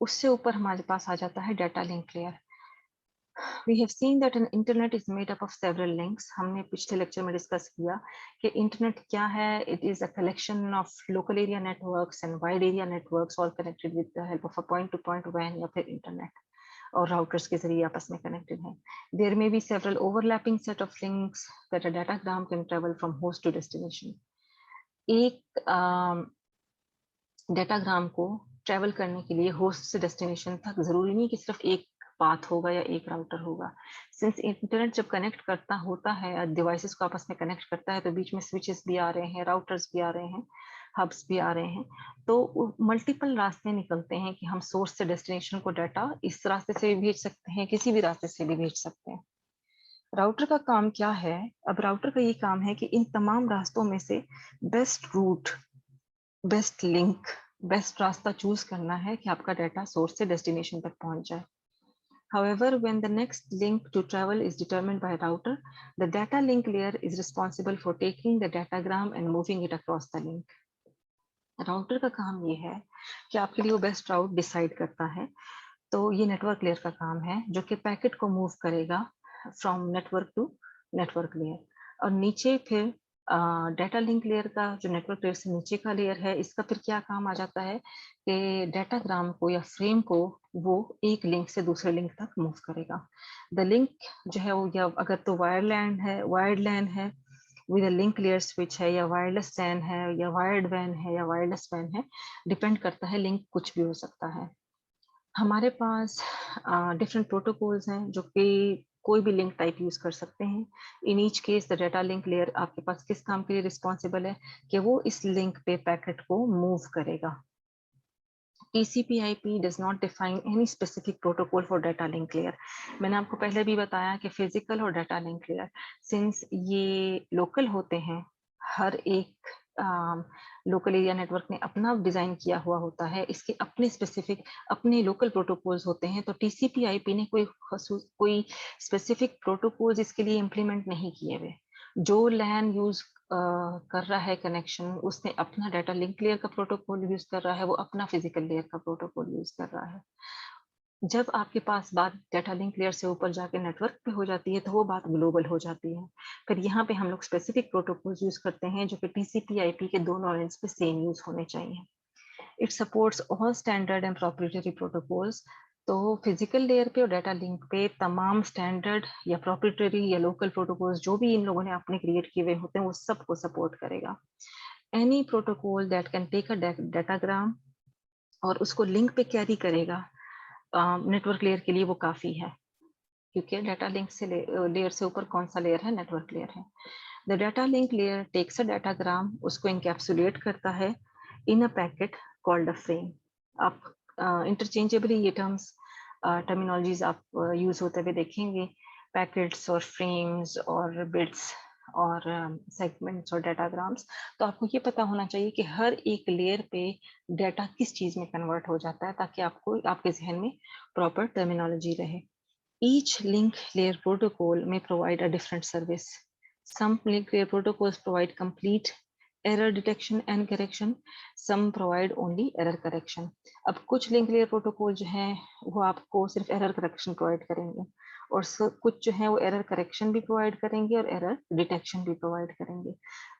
उससे ऊपर हमारे पास आ जाता है data link layer. We have seen that an internet is made up of several links. हमने पिछले लेक्चर में डिस्कस किया कि इंटरनेट क्या है. It is a collection of local area networks and wide area networks all connected with the help of a point-to-point WAN या फिर internet, और राउटर्स के जरिए आपस में कनेक्टेड हैं. There may be several overlapping set of links that a datagram can travel from host to destination. एक datagram को ट्रैवल करने के लिए होस्ट से डेस्टिनेशन तक जरूरी नहीं कि सिर्फ एक पाथ होगा या एक राउटर होगा. सिंस इंटरनेट जब कनेक्ट करता होता है, डिवाइसेस को आपस में कनेक्ट करता है, तो बीच में स्विचेस भी आ रहे हैं, राउटर्स भी आ रहे हैं, हब्स भी आ रहे हैं. तो मल्टीपल रास्ते निकलते हैं कि हम सोर्स से डेस्टिनेशन को डाटा इस रास्ते से भी भेज सकते हैं, किसी भी रास्ते से भी भेज सकते हैं. राउटर का काम क्या है? अब राउटर का ये काम है कि इन तमाम रास्तों में से best route, best link, best रास्ता चूज करना है कि आपका डाटा सोर्स से डेस्टिनेशन तक पहुंच जाए. However, when the next link to travel is determined by a router, the data link layer is responsible for taking the datagram and moving it across the link. Router का काम ये है कि आपके लिए वो बेस्ट राउट डिसाइड करता है. तो ये नेटवर्क लेयर का काम है जो कि पैकेट को मूव करेगा from network to network layer. और नीचे फिर डाटा लिंक लेयर का, जो नेटवर्क लेयर से नीचे का लेयर है, इसका फिर क्या काम आ जाता है कि डाटाग्राम को या फ्रेम को वो एक लिंक से दूसरे लिंक तक मूव करेगा. द लिंक जो है वो, या अगर तो वायर्ड लैन है विद लिंक लेयर स्विच है, या वायरलेस लैन है, या वायर्ड वैन है, या वायरलेस वैन है, डिपेंड करता है. लिंक कुछ भी हो सकता है. हमारे पास डिफरेंट प्रोटोकॉल्स हैं जो कि कोई भी लिंक टाइप यूज कर सकते हैं. In each case the data link layer आपके पास किस काम के लिए रिस्पॉन्सिबल है कि वो इस लिंक पे पैकेट को मूव करेगा. TCP/IP does not define any specific protocol for data link layer. मैंने आपको पहले भी बताया कि फिजिकल और डाटा लिंक लेयर, सिंस ये लोकल होते हैं, हर एक लोकल एरिया नेटवर्क ने अपना डिजाइन किया हुआ होता है, इसके अपने स्पेसिफिक अपने लोकल प्रोटोकॉल्स होते हैं. तो TCP/IP ने कोई स्पेसिफिक प्रोटोकॉल्स इसके लिए इम्प्लीमेंट नहीं किए हुए. जो लैन यूज कर रहा है कनेक्शन, उसने अपना डाटा लिंक लेयर का प्रोटोकॉल यूज कर रहा है, वो अपना फिजिकल लेयर का प्रोटोकॉल यूज कर रहा है. जब आपके पास बात डाटा लिंक लेयर से ऊपर जाके नेटवर्क पे हो जाती है तो वो बात ग्लोबल हो जाती है. फिर यहाँ पे हम लोग स्पेसिफिक प्रोटोकॉल्स यूज करते हैं जो कि TCP/IP के दोनों एंड्स पे सेम यूज होने चाहिए. It supports all standard and proprietary protocols. तो फिजिकल लेयर पे और डाटा लिंक पे तमाम स्टैंडर्ड या प्रोप्राइटरी या लोकल प्रोटोकॉल्स जो भी इन लोगों ने अपने क्रिएट किए हुए होते हैं वो सबको सपोर्ट करेगा. Any protocol that can take a datagram और उसको लिंक पे कैरी करेगा नेटवर्क लेयर के लिए वो काफी है, क्योंकि डाटा लिंक से लेयर से ऊपर कौन सा लेयर है? नेटवर्क लेयर है. The data link layer takes a datagram, उसको इनकैप्सुलेट करता है in a packet called a frame. आप इंटरचेंजेबली ये टर्मिनोलॉजीज आप यूज होते हुए देखेंगे, पैकेट्स और फ्रेम्स और बिट्स और सेगमेंट्स और डाटाग्राम्स. तो आपको ये पता होना चाहिए कि हर एक लेयर पे डाटा किस चीज में कन्वर्ट हो जाता है, ताकि आपको आपके जहन में प्रॉपर टर्मिनोलॉजी रहे. Each link layer protocol may provide a different service. Some link layer protocols provide complete error detection and correction, some provide only error correction. अब कुछ लिंक लेयर प्रोटोकॉल जो है वो आपको सिर्फ एरर करेक्शन प्रोवाइड करेंगे और कुछ जो है वो एरर करेक्शन भी प्रोवाइड करेंगे और एरर डिटेक्शन भी प्रोवाइड करेंगे।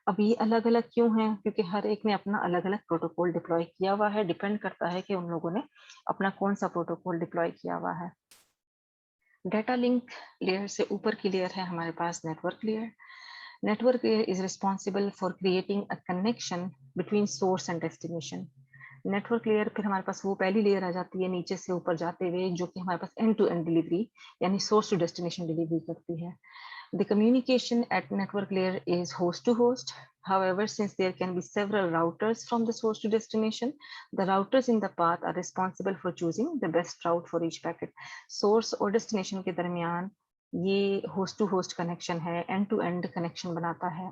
अब ये अलग अलग क्यों है? क्योंकि हर एक ने अपना अलग अलग प्रोटोकॉल डिप्लॉय किया हुआ है, डिपेंड करता है कि उन लोगों ने अपना कौन सा प्रोटोकॉल डिप्लॉय किया हुआ है। डेटा लिंक लेयर से ऊपर की लेयर है हमारे पास network layer. Network layer is responsible for creating a connection between source and destination. Network layer फिर हमारे पास वो पहली लेयर आ जाती है नीचे से ऊपर जाते हुए जो कि हमारे पास एंड टू एंड डिलीवरी यानी सोर्स टू डेस्टिनेशन डिलीवरी करती है। The communication at network layer is host to host. However, since there can be several routers from the source to destination, the routers in the path are responsible for choosing the best route for each packet. Source और destination के दरमियान ये host to host connection है, and to and connection बनाता है।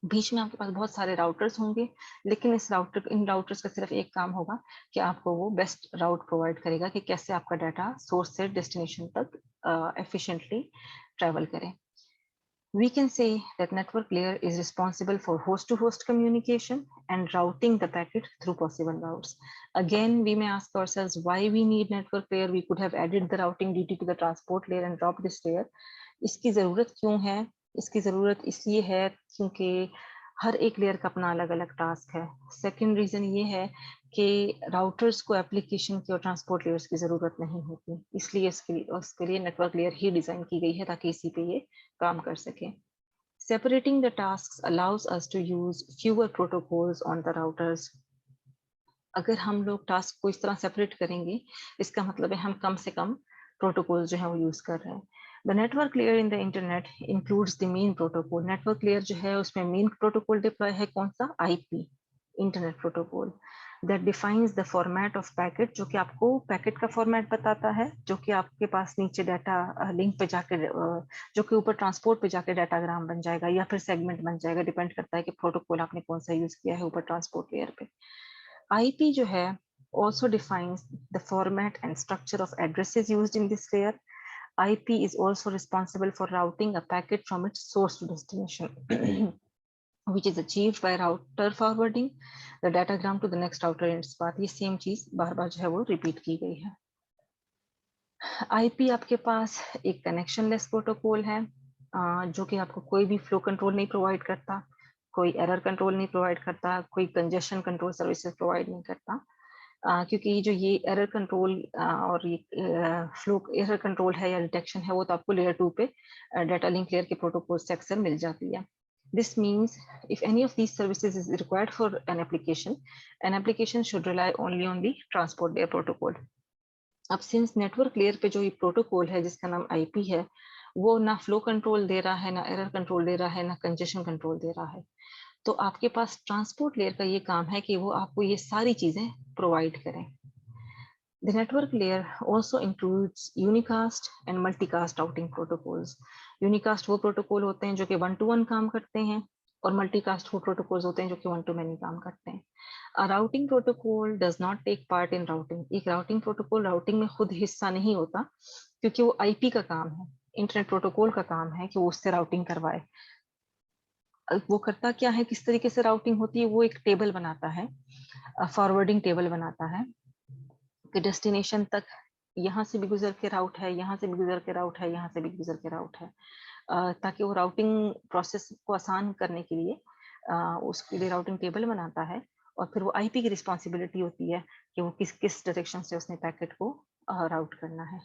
बीच में आपके पास बहुत सारे राउटर्स होंगे, लेकिन इन राउटर्स का सिर्फ एक काम होगा कि आपको वो बेस्ट राउट प्रोवाइड करेगा कि कैसे आपका डाटा सोर्स से डेस्टिनेशन तक एफिशिएंटली ट्रैवल करे। We can say that network layer is responsible for host-to-host communication and routing the packet through possible routes. Again, we may ask ourselves why we need network layer. We could have added the routing DT to the transport layer and dropped this layer. इसकी ज़रूरत क्यों है? इसकी ज़रूरत इसलिए है क्योंकि हर एक लेयर का अपना अलग अलग टास्क है। सेकेंड रीज़न ये है कि राउटर्स को एप्लीकेशन की और ट्रांसपोर्ट लेयर्स की ज़रूरत नहीं होती, इसलिए उसके लिए नेटवर्क लेयर ही डिज़ाइन की गई है ताकि इसी पे ये काम कर सके। Separating the tasks allows us to use fewer protocols on the routers. अगर हम लोग टास्क को इस तरह सेपरेट करेंगे, इसका मतलब है हम कम से कम प्रोटोकॉल जो है वो यूज कर रहे हैं। The network layer in the internet includes the main protocol. Network layer जो है उसमें मेन प्रोटोकॉल डिप्लॉय है कौन सा? IP, internet protocol. That defines the format of packet, जो कि आपको पैकेट का फॉर्मेट बताता है, जो कि आपके पास नीचे डाटा लिंक पे जाके जो कि ऊपर ट्रांसपोर्ट पे जाके डाटाग्राम बन जाएगा या फिर सेगमेंट बन जाएगा, डिपेंड करता है कि प्रोटोकॉल आपने कौन सा यूज किया है ऊपर ट्रांसपोर्ट लेयर पे। IP जो है also defines the format and structure of addresses used in this layer. IP is also responsible for routing a packet from its source to destination, which is achieved by router forwarding the datagram to the next router in its path. ये same चीज बार बार जो है वो repeat की गई है। IP आपके पास एक कनेक्शनलेस प्रोटोकॉल है जो कि आपको कोई भी फ्लो कंट्रोल नहीं प्रोवाइड करता, कोई एरर कंट्रोल नहीं प्रोवाइड करता, कोई कंजेशन कंट्रोल सर्विसेज प्रोवाइड नहीं करता। क्योंकि जो ये एरर कंट्रोल और ये फ्लो एरर कंट्रोल है या डिटेक्शन है वो तो आपको लेयर 2 पे डाटा लिंक लेयर के प्रोटोकॉल से अक्सर मिल जाती है। This means if any of these services is required for an application should rely only on the transport layer protocol. अब सिंस नेटवर्क लेयर पे जो ये प्रोटोकॉल है जिसका नाम IP है, वो ना फ्लो कंट्रोल दे रहा है, ना एरर कंट्रोल दे रहा है, ना कंजेशन कंट्रोल दे रहा है, तो आपके पास ट्रांसपोर्ट लेयर का ये काम है कि वो आपको ये सारी चीजें प्रोवाइड करें। The network layer also includes unicast and multicast routing protocols. Unicast वो प्रोटोकॉल होते हैं जो कि वन टू वन काम करते हैं और मल्टीकास्ट वो प्रोटोकॉल्स होते हैं जो कि वन टू मैनी काम करते हैं। A routing protocol does not take part in routing. एक routing protocol routing में खुद हिस्सा नहीं होता क्योंकि वो IP का काम है, इंटरनेट प्रोटोकॉल का काम है कि वो उससे राउटिंग करवाए। वो करता क्या है, किस तरीके से राउटिंग होती है, वो एक टेबल बनाता है, फॉरवर्डिंग टेबल बनाता है कि डेस्टिनेशन तक यहाँ से भी गुजर के राउट है, यहाँ से भी गुजर के राउट है, यहाँ से भी गुजर के राउट है, ताकि वो राउटिंग प्रोसेस को आसान करने के लिए उसके लिए राउटिंग टेबल बनाता है और फिर वो IP की रिस्पॉन्सिबिलिटी होती है कि वो किस किस डायरेक्शन से उसने पैकेट को राउट करना है।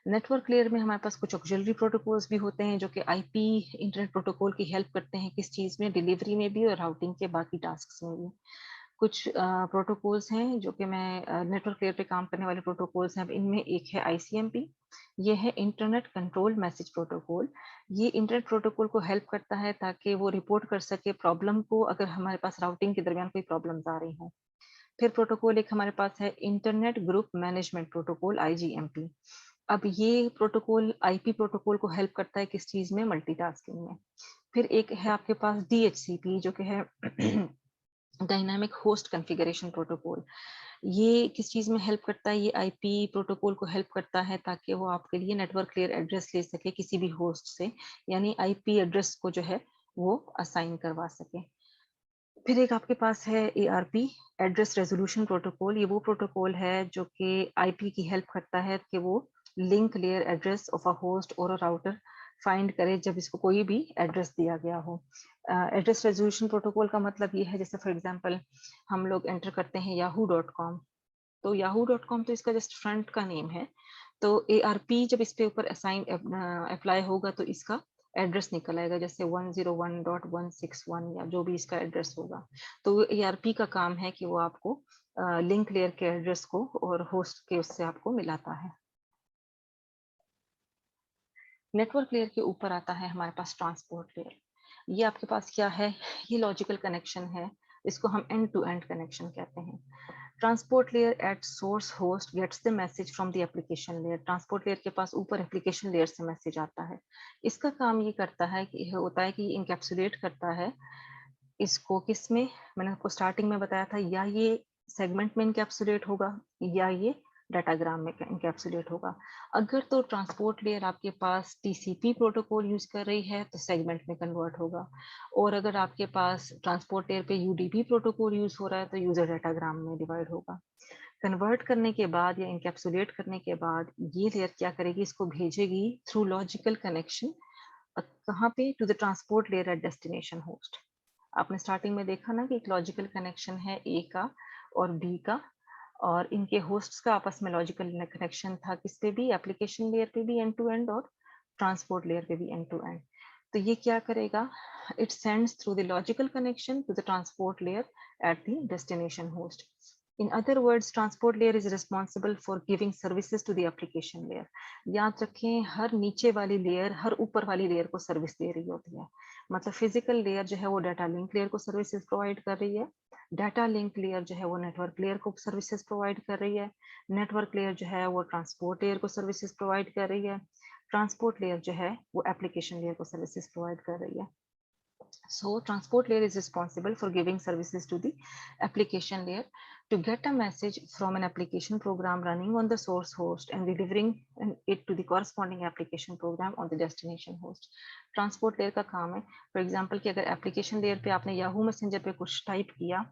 नेटवर्क लेयर में हमारे पास कुछ ऑक्सिलरी प्रोटोकॉल्स भी होते हैं जो कि IP इंटरनेट प्रोटोकॉल की हेल्प करते हैं किस चीज में, डिलीवरी में भी और राउटिंग के बाकी टास्क में भी। कुछ प्रोटोकॉल्स हैं जो कि मैं नेटवर्क लेयर पे काम करने वाले प्रोटोकॉल्स हैं। इनमें एक है ICMP, ये है इंटरनेट कंट्रोल मैसेज प्रोटोकॉल। ये इंटरनेट प्रोटोकॉल को हेल्प करता है ताकि वो रिपोर्ट कर सके प्रॉब्लम को अगर हमारे पास राउटिंग के दरमियान कोई प्रॉब्लम्स आ रही हों। फिर प्रोटोकॉल एक हमारे पास है internet group management protocol IGMP। अब ये प्रोटोकॉल IP प्रोटोकॉल को हेल्प करता है किस चीज में, मल्टीटास्किंग में। फिर एक है आपके पास DHCP जो कि है डायनामिक होस्ट कॉन्फ़िगरेशन प्रोटोकॉल। ये किस चीज में हेल्प करता है, ये IP प्रोटोकॉल को हेल्प करता है ताकि वो आपके लिए नेटवर्क लेयर एड्रेस ले सके किसी भी होस्ट से, यानी IP एड्रेस को जो है वो असाइन करवा सके। फिर एक आपके पास है ARP, एड्रेस रेजोल्यूशन प्रोटोकॉल। ये वो प्रोटोकॉल है जो कि IP की हेल्प करता है कि वो link layer address of a host और अ राउटर फाइंड करे जब इसको कोई भी एड्रेस दिया गया हो। एड्रेस रेजोल्यूशन प्रोटोकॉल का मतलब ये है, जैसे फॉर एग्जांपल हम लोग एंटर करते हैं yahoo.com, तो yahoo.com तो इसका जस्ट फ्रंट का नेम है। तो ARP जब इस पे ऊपर असाइन अप्लाई होगा तो इसका एड्रेस निकल आएगा, जैसे 101.161 या जो भी इसका एड्रेस होगा। तो ARP का काम है कि वो आपको लिंक लेयर के एड्रेस को और होस्ट के उससे आपको मिलाता है। नेटवर्क लेयर के ऊपर आता है हमारे पास ट्रांसपोर्ट लेयर। ये आपके पास क्या है, ये लॉजिकल कनेक्शन है, इसको हम एंड टू एंड कनेक्शन कहते हैं। Transport layer at source host gets the message from the application layer. Transport layer के पास ऊपर एप्लीकेशन लेयर से मैसेज आता है। इसका काम ये करता है कि होता है कि ये इंकैप्सुलेट करता है इसको किसमें, मैंने आपको स्टार्टिंग में बताया था, या ये सेगमेंट में इनकैप्सुलेट होगा या ये डाटाग्राम में इनकैप्सुलेट होगा। अगर तो ट्रांसपोर्ट लेयर आपके पास TCP प्रोटोकॉल यूज कर रही है तो सेगमेंट में कन्वर्ट होगा, और अगर आपके पास ट्रांसपोर्ट लेयर पे UDP प्रोटोकॉल यूज हो रहा है तो यूजर डाटाग्राम में डिवाइड होगा। कन्वर्ट करने के बाद या इनकैप्सुलेट करने के बाद ये लेयर क्या करेगी, इसको भेजेगी थ्रू लॉजिकल कनेक्शन कहाँ पे, to the transport layer at destination host. आपने स्टार्टिंग में देखा ना कि एक लॉजिकल कनेक्शन है A का और B का, और इनके होस्ट्स का आपस में लॉजिकल कनेक्शन था किस पे भी, एप्लीकेशन लेयर पे भी एंड टू एंड और ट्रांसपोर्ट लेयर पे भी एंड टू एंड। तो ये क्या करेगा, it sends through the logical connection to the transport layer at the destination host. In other words, transport layer is responsible for giving services to the application layer. याद रखें, हर नीचे वाली layer हर ऊपर वाली लेयर को सर्विस दे रही होती है। मतलब फिजिकल लेयर जो है वो डाटा लिंक लेयर को सर्विसेज प्रोवाइड कर रही है, डाटा लिंक लेयर जो है वो नेटवर्क लेयर को सर्विसेज प्रोवाइड कर रही है, नेटवर्क लेयर जो है वो ट्रांसपोर्ट लेयर को सर्विसेज प्रोवाइड कर रही है, ट्रांसपोर्ट लेयर जो है वो एप्लीकेशन लेयर को सर्विसेज प्रोवाइड कर रही है। So transport layer is responsible for giving services to the application layer to get a message from an application program running on the source host and delivering it to the corresponding application program on the destination host. Transport layer का काम है, for example कि अगर application layer पे आपने Yahoo Messenger पे कुछ type किया,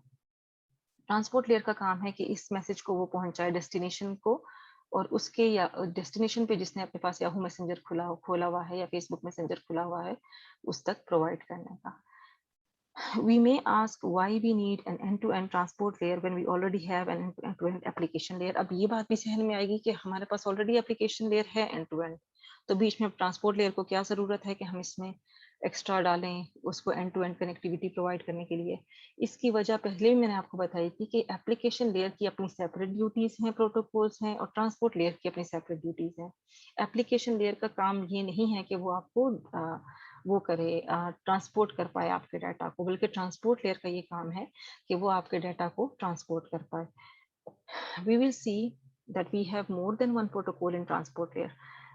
ट्रांसपोर्ट लेयर का काम है कि इस मैसेज को वो पहुंचाए डेस्टिनेशन को, और उसके या डेस्टिनेशन पे जिसने अपने पास याहू मैसेंजर खोला हुआ है या फेसबुक मैसेंजर खुला हुआ है उस तक प्रोवाइड करने का। We may ask why we need an end-to-end transport layer when we already have an end-to-end application layer. अब ये बात भी सहन में आएगी कि हमारे पास ऑलरेडी एप्लीकेशन लेयर है end-to-end, तो बीच में ट्रांसपोर्ट लेयर को क्या जरूरत है कि हम इसमें एक्स्ट्रा डालें उसको end to end connectivity provide करने के लिए। इसकी वजह पहले भी मैंने आपको बताई थी कि एप्लीकेशन लेयर की अपनी सेपरेट ड्यूटीज हैं, प्रोटोकॉल्स हैं, और ट्रांसपोर्ट लेयर की अपनी सेपरेट ड्यूटीज हैं। एप्लीकेशन लेयर का काम ये नहीं है कि वो आपको वो करे, ट्रांसपोर्ट कर पाए आपके डाटा को, बल्कि ट्रांसपोर्ट लेयर का ये काम है कि वो आपके डाटा को ट्रांसपोर्ट कर पाए। We will see that we have more than one protocol in transport layer,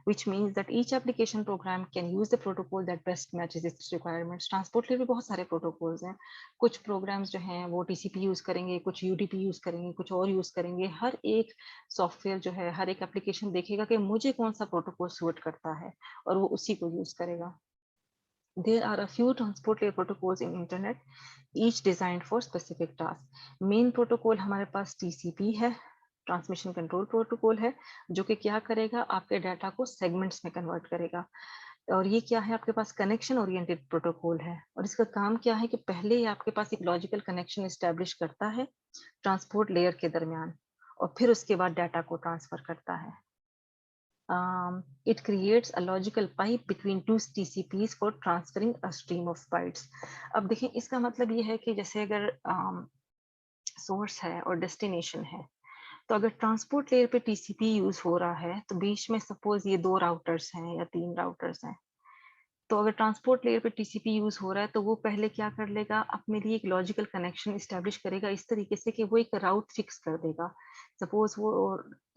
which means that each application program can use the protocol that best matches its requirements. Transport layer में बहुत सारे protocols हैं, कुछ programs जो हैं वो TCP use करेंगे, कुछ UDP use करेंगे, कुछ और use करेंगे। हर एक सॉफ्टवेयर जो है, हर एक एप्लीकेशन देखेगा कि मुझे कौन सा प्रोटोकॉल सूट करता है और वो उसी को यूज करेगा। There are a few transport layer protocols in internet, each designed for specific task. Main protocol हमारे पास TCP है, ट्रांसमिशन कंट्रोल प्रोटोकॉल है, जो कि क्या करेगा, आपके डाटा को सेगमेंट्स में कन्वर्ट करेगा। और ये क्या है, आपके पास कनेक्शन ओरिएंटेड प्रोटोकॉल है, और इसका काम क्या है कि पहले ही आपके पास एक लॉजिकल कनेक्शन एस्टेब्लिश करता है ट्रांसपोर्ट लेयर के दरमियान, और फिर उसके बाद डाटा को ट्रांसफर करता है। It creates a logical pipe between two TCPs for transferring a stream of bytes. अब देखें, इसका मतलब ये है कि जैसे अगर सोर्स है और डेस्टिनेशन है, तो अगर ट्रांसपोर्ट लेयर पे TCP यूज हो रहा है तो बीच में सपोज ये 2 राउटर्स हैं या 3 राउटर्स हैं, तो अगर ट्रांसपोर्ट लेयर पे TCP यूज हो रहा है तो वो पहले क्या कर लेगा, अपने लिए एक लॉजिकल कनेक्शन इस्टेब्लिश करेगा इस तरीके से कि वो एक राउट फिक्स कर देगा। सपोज वो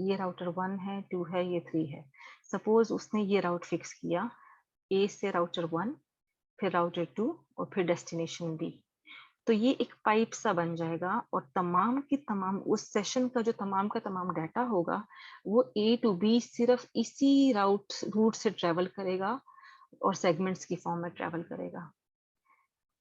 ये राउटर 1 है, 2 है, ये 3 है। सपोज उसने ये राउट फिक्स किया, ए से राउटर 1, फिर राउटर 2 और फिर डेस्टिनेशन बी। तो ये एक पाइप सा बन जाएगा, और तमाम की तमाम उस सेशन का जो तमाम का तमाम डाटा होगा वो A to B सिर्फ इसी रूट से ट्रेवल करेगा और सेगमेंट्स की फॉर्म में ट्रेवल करेगा।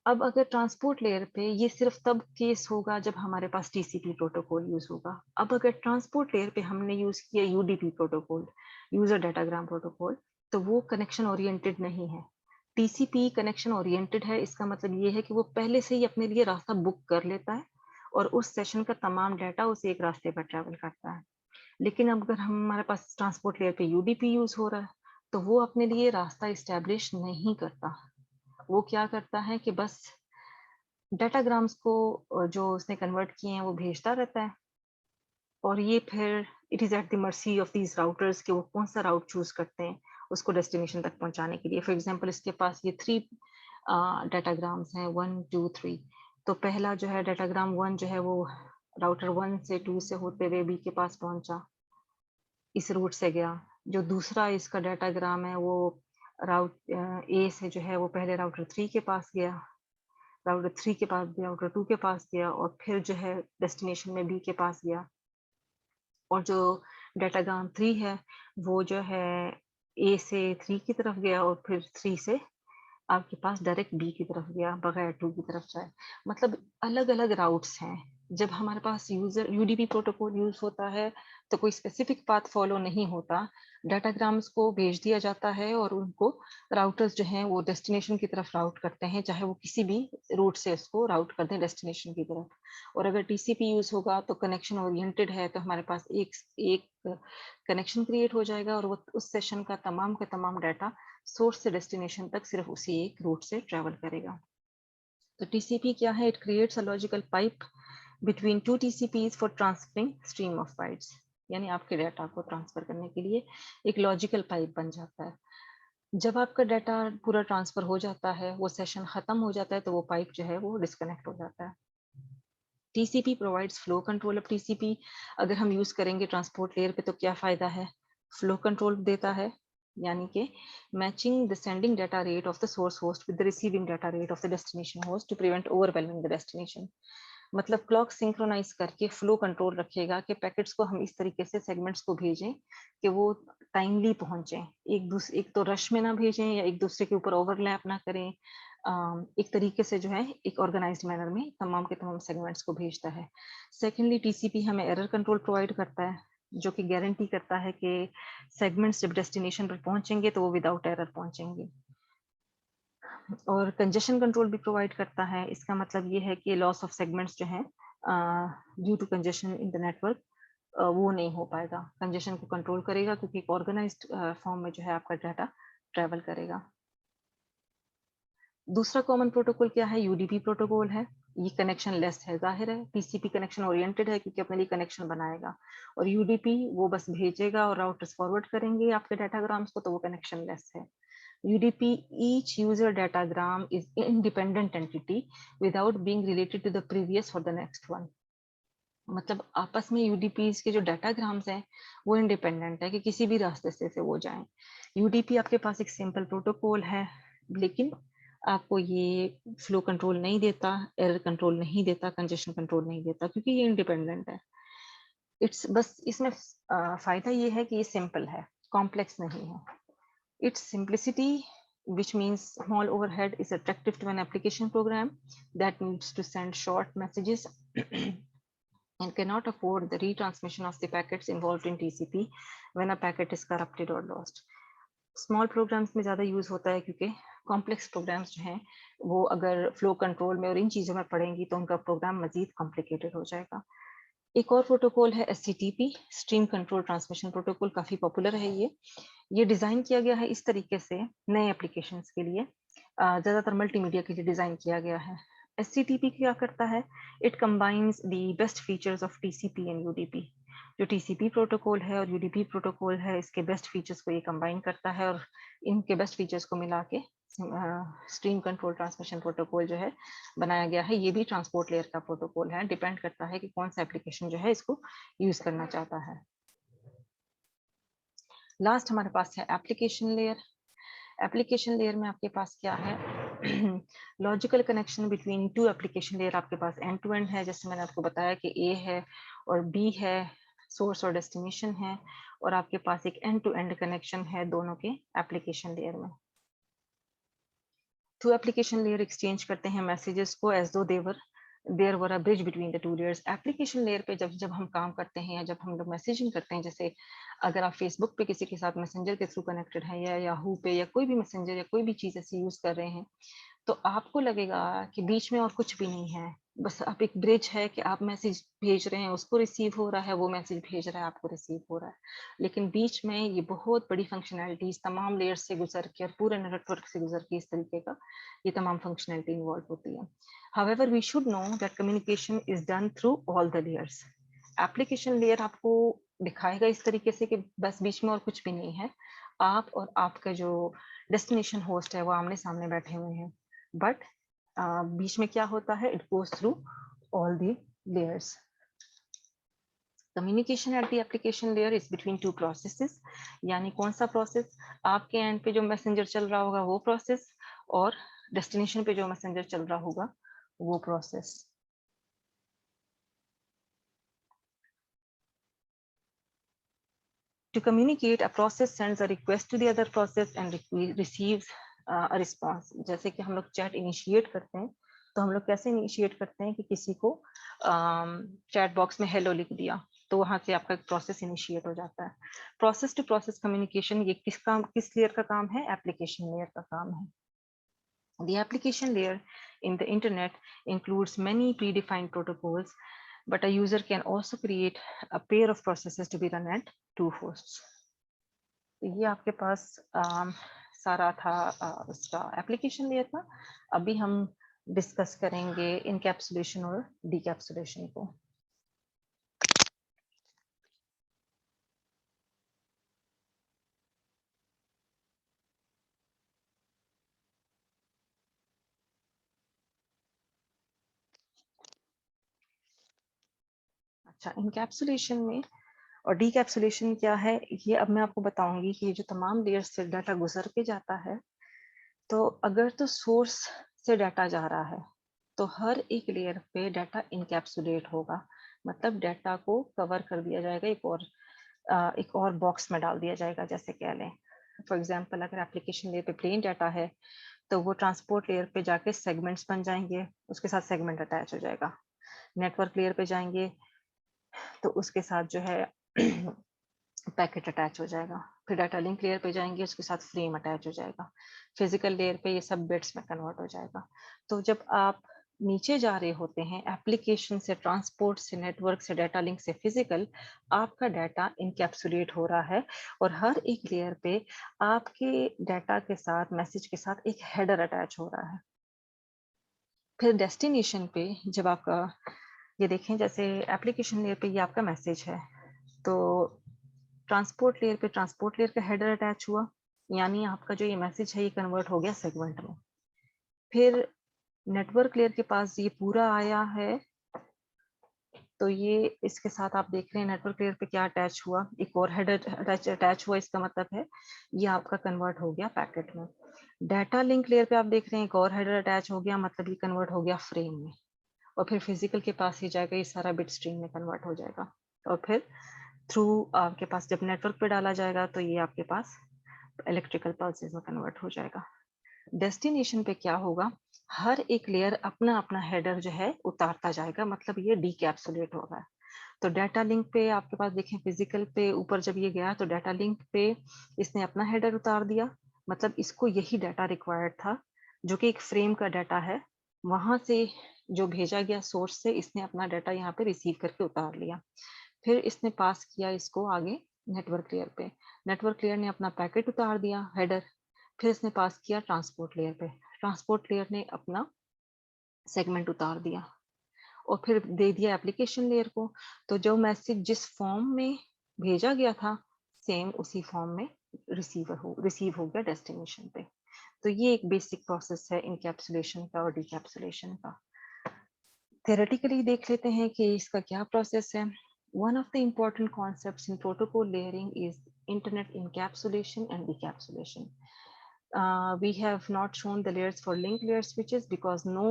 अब अगर ट्रांसपोर्ट लेयर पे ये सिर्फ तब केस होगा जब हमारे पास टीसीपी प्रोटोकॉल यूज होगा। अब अगर ट्रांसपोर्ट लेयर पे हमने यूज किया UDP protocol, user datagram protocol, तो वो कनेक्शन ओरिएंटेड नहीं है। टीसीपी कनेक्शन ओरिएंटेड है, इसका मतलब ये है कि वो पहले से ही अपने लिए रास्ता बुक कर लेता है और उस सेशन का तमाम डाटा उस एक रास्ते पर ट्रैवल करता है। लेकिन अब अगर हमारे पास ट्रांसपोर्ट लेयर पे यूडीपी यूज हो रहा है, तो वो अपने लिए रास्ता इस्टेब्लिश नहीं करता। वो क्या करता है कि बस डाटाग्राम्स को जो उसने कन्वर्ट किए हैं वो भेजता रहता है, और ये फिर it is at the mercy of these routers कि वो कौन सा राउट चूज करते हैं उसको डेस्टिनेशन तक पहुंचाने के लिए। फॉर एग्जांपल इसके पास ये 3 डाटाग्राम्स हैं, 1 2 3। तो पहला जो है डाटाग्राम 1 जो है वो राउटर 1 से 2 से होते हुए बी के पास पहुंचा, इस रूट से गया। जो दूसरा इसका डाटाग्राम है वो राउट ए से जो है वो पहले राउटर 3 के पास गया, राउटर 3 के पास गया, राउटर 2 के पास गया, और फिर जो है डेस्टिनेशन में बी के पास गया। और जो डाटाग्राम 3 है वो जो है ए से 3 की तरफ गया और फिर 3 से आपके पास डायरेक्ट बी की तरफ गया बगैर 2 की तरफ जाए। मतलब अलग-अलग राउट्स हैं। जब हमारे पास यूज़र यूडीपी प्रोटोकॉल यूज़ होता है, तो कोई स्पेसिफिक पाथ फॉलो नहीं होता। डाटाग्राम्स को भेज दिया जाता है और उनको राउटर्स जो हैं वो डेस्टिनेशन की तरफ राउट करते हैं, चाहे वो किसी भी रूट से उसको राउट कर दें डेस्टिनेशन की तरफ। और अगर टीसीपी यूज़ होगा तो कनेक्शन ओरिएंटेड है, तो हमारे पास एक एक कनेक्शन क्रिएट हो जाएगा और वो उस सेशन का तमाम डाटा सोर्स से डेस्टिनेशन तक सिर्फ उसी एक रूट से ट्रैवल करेगा। तो टीसीपी क्या है? It creates a logical pipe between two TCPs for transferring stream of bytes. यानी आपके डाटा को ट्रांसफर करने के लिए एक लॉजिकल पाइप बन जाता है। जब आपका डाटा पूरा ट्रांसफर हो जाता है, वो सेशन खत्म हो जाता है, तो वो पाइप जो है वो डिस्कनेक्ट हो जाता है। TCP provides flow control. अब टीसीपी अगर हम यूज करेंगे ट्रांसपोर्ट लेयर पे तो क्या फायदा है? फ्लो कंट्रोल देता है, यानी कि matching the sending data rate of the source host with the receiving data rate of the destination host to prevent overwhelming the destination. मतलब क्लॉक सिंक्रोनाइज करके फ्लो कंट्रोल रखेगा कि पैकेट्स को हम इस तरीके से सेगमेंट्स को भेजें कि वो टाइमली पहुंचे, एक तो रश में ना भेजें या एक दूसरे के ऊपर ओवरलैप ना करें। एक तरीके से जो है एक ऑर्गेनाइज्ड मैनर में तमाम के तमाम सेगमेंट्स को भेजता है। सेकेंडली टीसीपी हमें एरर कंट्रोल प्रोवाइड करता है, जो कि गारंटी करता है कि सेगमेंट्स जब डेस्टिनेशन पर पहुंचेंगे तो वो विदाउट एरर पहुंचेंगे। और कंजेशन कंट्रोल भी प्रोवाइड करता है। इसका मतलब ये है कि लॉस ऑफ सेगमेंट्स जो है due to congestion in the network वो नहीं हो पाएगा। कंजेशन को कंट्रोल करेगा क्योंकि एक ऑर्गेनाइज्ड फॉर्म में जो है आपका डाटा ट्रेवल करेगा। दूसरा कॉमन प्रोटोकॉल क्या है? यूडीपी प्रोटोकॉल है। ये कनेक्शन लेस है, जाहिर है। टीसीपी कनेक्शन ओरिएंटेड है क्योंकि अपने लिए कनेक्शन बनाएगा, और यूडीपी वो बस भेजेगा और राउटर्स फॉरवर्ड करेंगे आपके डाटाग्राम्स को, तो वो कनेक्शन लेस है। UDP, each user datagram is independent entity without being related to the previous or the next one. मतलब आपस में यूडीपीज के जो डाटाग्राम्स हैं वो इंडिपेंडेंट है कि किसी भी रास्ते से वो जाएं। यूडीपी आपके पास एक सिंपल प्रोटोकॉल है, लेकिन आपको ये फ्लो कंट्रोल नहीं देता, एरर कंट्रोल नहीं देता, कंजेशन कंट्रोल नहीं देता, क्योंकि ये इंडिपेंडेंट है। इट्स बस इसमें फायदा ये है कि ये सिंपल है, कॉम्प्लेक्स नहीं है। Its simplicity, which means small overhead, is attractive to an application program that needs to send short messages and cannot afford the retransmission of the packets involved in TCP when a packet is corrupted or lost. Small programs में ज़्यादा use होता है क्योंकि complex programmes जो हैं वो अगर flow control में और इन चीज़ों में पड़ेंगी तो उनका प्रोग्राम मजीद कॉम्प्लिकेटेड हो जाएगा। एक और प्रोटोकॉल है SCTP, stream control transmission protocol. काफ़ी पॉपुलर है ये डिज़ाइन किया गया है इस तरीके से नए एप्लीकेशंस के लिए, ज़्यादातर मल्टीमीडिया के लिए डिज़ाइन किया गया है। SCTP क्या करता है? It combines the best features of TCP and UDP। जो TCP प्रोटोकॉल है और UDP प्रोटोकॉल है, इसके बेस्ट फीचर्स को ये कंबाइन करता है और इनके बेस्ट फीचर्स को मिला के स्ट्रीम कंट्रोल ट्रांसमिशन प्रोटोकॉल जो है बनाया गया है। ये भी ट्रांसपोर्ट लेयर का प्रोटोकॉल है, डिपेंड करता है कि कौन सा एप्लीकेशन जो है इसको यूज करना चाहता है। लास्ट हमारे पास है एप्लीकेशन लेयर। एप्लीकेशन लेयर में आपके पास क्या है? Logical connection between two application layer आपके पास एंड टू एंड है। जैसे मैंने आपको बताया कि ए है और बी है, सोर्स और डेस्टिनेशन है, और आपके पास एक एंड टू एंड कनेक्शन है दोनों के एप्लीकेशन लेयर में। थ्रू एप्लीकेशन लेयर एक्सचेंज करते हैं मैसेजेस को as though there were a bridge between the two layers. Application layer पे जब जब हम काम करते हैं या जब हम लोग मैसेजिंग करते हैं, जैसे अगर आप फेसबुक पे किसी के साथ मैसेंजर के थ्रू कनेक्टेड है या याहू पे या कोई भी मैसेंजर या कोई भी चीज़ ऐसी यूज़ कर रहे हैं, तो आपको लगेगा कि बीच में और कुछ भी नहीं है। बस अब एक ब्रिज है कि आप मैसेज भेज रहे हैं, उसको रिसीव हो रहा है, वो मैसेज भेज रहा है, आपको रिसीव हो रहा है। लेकिन बीच में ये बहुत बड़ी फंक्शनैलिटीज़ तमाम लेयर्स से गुज़र के और पूरे नेटवर्क से गुज़र के इस तरीके का ये तमाम फंक्शनैलिटी इन्वॉल्व होती है। However we should know that communication is done through all the layers. Application layer आपको दिखाएगा इस तरीके से कि बस बीच में और कुछ भी नहीं है। आप और आपका जो डेस्टिनेशन होस्ट है वो आमने-सामने बैठे हुए हैं। बट बीच में क्या होता है, it goes through all the layers. Communication at the application layer is between two processes, यानी कौन सा प्रोसेस, आपके एंड पे जो मैसेंजर चल रहा होगा वो प्रोसेस, और डेस्टिनेशन पे जो मैसेंजर चल रहा होगा वो process. To communicate, a process sends a request to the other process and receives a response. जैसे कि हम लोग चैट इनिशिएट करते हैं, तो हम लोग कैसे इनिशिएट करते हैं कि किसी को चैट बॉक्स में हेलो लिख दिया, तो वहां से आपका प्रोसेस इनिशिएट हो जाता है। प्रोसेस टू प्रोसेस कम्युनिकेशन ये किस लेयर का काम है, एप्लीकेशन लेयर का काम है। The application layer in the internet includes many predefined protocols, but a user can also create a pair of processes to be run at two hosts. ये आपके पास सारा था उसका एप्लीकेशन लेयर का। अभी हम डिस्कस करेंगे इनकैप्सुलेशन और डीकैप्सुलेशन को। अच्छा, इनकैप्सुलेशन में और डीकैप्सुलेशन क्या है, ये अब मैं आपको बताऊंगी कि ये जो तमाम लेयर्स से डाटा गुजर के जाता है, तो अगर तो सोर्स से डाटा जा रहा है तो हर एक लेयर पे डाटा इनकैप्सुलेट होगा, मतलब डाटा को कवर कर दिया जाएगा, एक और बॉक्स में डाल दिया जाएगा। जैसे कह लें फॉर एग्जांपल, अगर एप्लीकेशन लेयर पे प्लेन डाटा है तो वो ट्रांसपोर्ट लेयर पे जाके सेगमेंट्स बन जाएंगे, उसके साथ सेगमेंट अटैच हो जाएगा। नेटवर्क लेयर पे जाएंगे तो उसके साथ जो है पैकेट अटैच हो जाएगा। फिर डाटा लिंक लेयर पे जाएंगे, उसके साथ फ्रेम अटैच हो जाएगा। फिजिकल लेयर पे ये सब बिट्स में कन्वर्ट हो जाएगा। तो जब आप नीचे जा रहे होते हैं एप्लीकेशन से, ट्रांसपोर्ट से, नेटवर्क से, डाटा लिंक से फिजिकल, आपका डाटा इनकैप्सुलेट हो रहा है और हर एक लेयर पे आपके डाटा के साथ, मैसेज के साथ एक हेडर अटैच हो रहा है। फिर डेस्टिनेशन पे जब आपका ये देखें, जैसे एप्लीकेशन लेयर पे ये आपका मैसेज है, तो ट्रांसपोर्ट लेयर पे ट्रांसपोर्ट लेयर का हेडर अटैच हुआ, यानी आपका जो ये मैसेज है ये कन्वर्ट हो गया सेगमेंट में। फिर नेटवर्क लेयर के पास ये पूरा आया है, तो ये इसके साथ आप देख रहे हैं नेटवर्क लेयर पे क्या अटैच हुआ, एक और हेडर अटैच हुआ, इसका मतलब है ये आपका कन्वर्ट हो गया पैकेट में। डाटा लिंक लेयर पे आप देख रहे हैं एक और हेडर अटैच हो गया, मतलब ये कन्वर्ट हो गया फ्रेम में। और फिर फिजिकल के पास ही जाएगा, ये सारा बिट स्ट्रीम में कन्वर्ट हो जाएगा। और फिर थ्रू आपके पास जब नेटवर्क पे डाला जाएगा तो ये आपके पास इलेक्ट्रिकल पल्सेस में कन्वर्ट हो जाएगा। डेस्टिनेशन पे क्या होगा, हर एक लेयर अपना अपना हेडर जो है उतारता जाएगा, मतलब ये डीकैप्सुलेट होगा। तो डाटा लिंक पे आपके पास देखें, फिजिकल पे ऊपर जब ये गया तो डाटा लिंक पे इसने अपना हेडर उतार दिया, मतलब इसको यही डाटा रिक्वायर्ड था जो कि एक फ्रेम का डाटा है, वहां से जो भेजा गया सोर्स से इसने अपना डाटा यहाँ पे रिसीव करके उतार लिया। फिर इसने पास किया इसको आगे नेटवर्क लेयर पे, नेटवर्क लेयर ने अपना पैकेट उतार दिया हेडर, फिर इसने पास किया ट्रांसपोर्ट लेयर पे, ट्रांसपोर्ट लेयर ने अपना सेगमेंट उतार दिया और फिर दे दिया एप्लीकेशन लेयर को। तो जो मैसेज जिस फॉर्म में भेजा गया था, सेम उसी फॉर्म में रिसीव हो गया डेस्टिनेशन पे। तो ये एक बेसिक प्रोसेस है इनकैप्सुलेशन का और डिकैप्सुलेशन का। थ्योरेटिकली देख लेते हैं कि इसका क्या प्रोसेस है। One of the important concepts in protocol layering is internet encapsulation and decapsulation. We have not shown the layers for link layer switches because no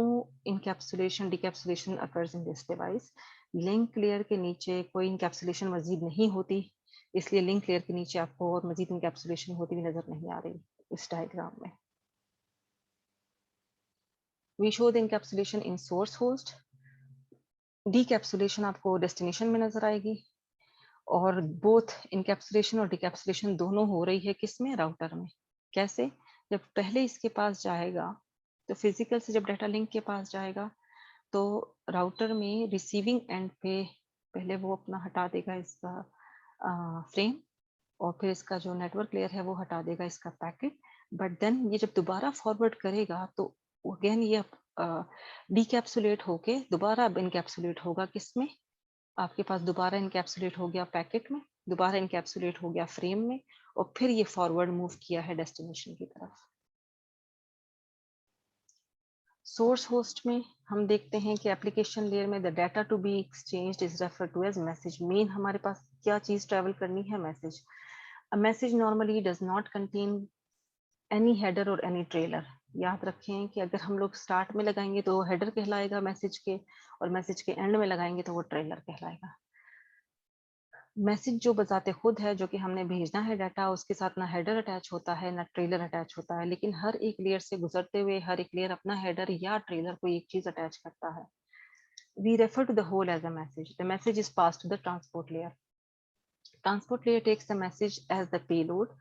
encapsulation decapsulation occurs in this device. Link layer के नीचे कोई encapsulation मजीद नहीं होती, इसलिए link layer के नीचे आपको और मजीद encapsulation होती हुई नजर नहीं आ रही इस डायग्राम में। We show the encapsulation in source host, decapsulation आपको डेस्टिनेशन में नजर आएगी, और बोथ इनकैप्सुलेशन और डिकैप्सुलेशन दोनों हो रही है किसमें, राउटर में। कैसे, जब पहले इसके पास जाएगा तो फिजिकल से जब डाटा लिंक के पास जाएगा तो राउटर में रिसीविंग एंड पे पहले वो अपना हटा देगा इसका फ्रेम, और फिर इसका जो नेटवर्क लेयर है वो हटा देगा इसका पैकेट। बट देन ये जब दोबारा फॉरवर्ड करेगा तो अगेन ये डीकैप्सुलेट होके दोबारा इनकैप्सुलेट होगा किसमें, आपके पास दोबारा इनकैप्सुलेट हो गया पैकेट में, दोबारा इनकैप्सुलेट हो गया फ्रेम में, और फिर ये फॉरवर्ड मूव किया है डेस्टिनेशन की तरफ। सोर्स होस्ट में हम देखते हैं कि एप्लीकेशन लेयर में the data to be exchanged is refer to as message. Main हमारे पास क्या चीज ट्रेवल करनी है, message. A message normally does not contain any header और एनी ट्रेलर। याद रखें कि अगर हम लोग स्टार्ट में लगाएंगे तो वो हेडर कहलाएगा मैसेज के, और मैसेज के एंड में लगाएंगे तो वो ट्रेलर कहलाएगा। मैसेज जो बजाते खुद है, जो कि हमने भेजना है डाटा, उसके साथ ना हेडर अटैच होता है ना ट्रेलर अटैच होता है, लेकिन हर एक लेयर से गुजरते हुए हर एक लेयर अपना हेडर या ट्रेलर कोई एक चीज अटैच करता है। We refer to the whole as a message. The message is passed to the transport layer. Transport layer takes the message as the payload,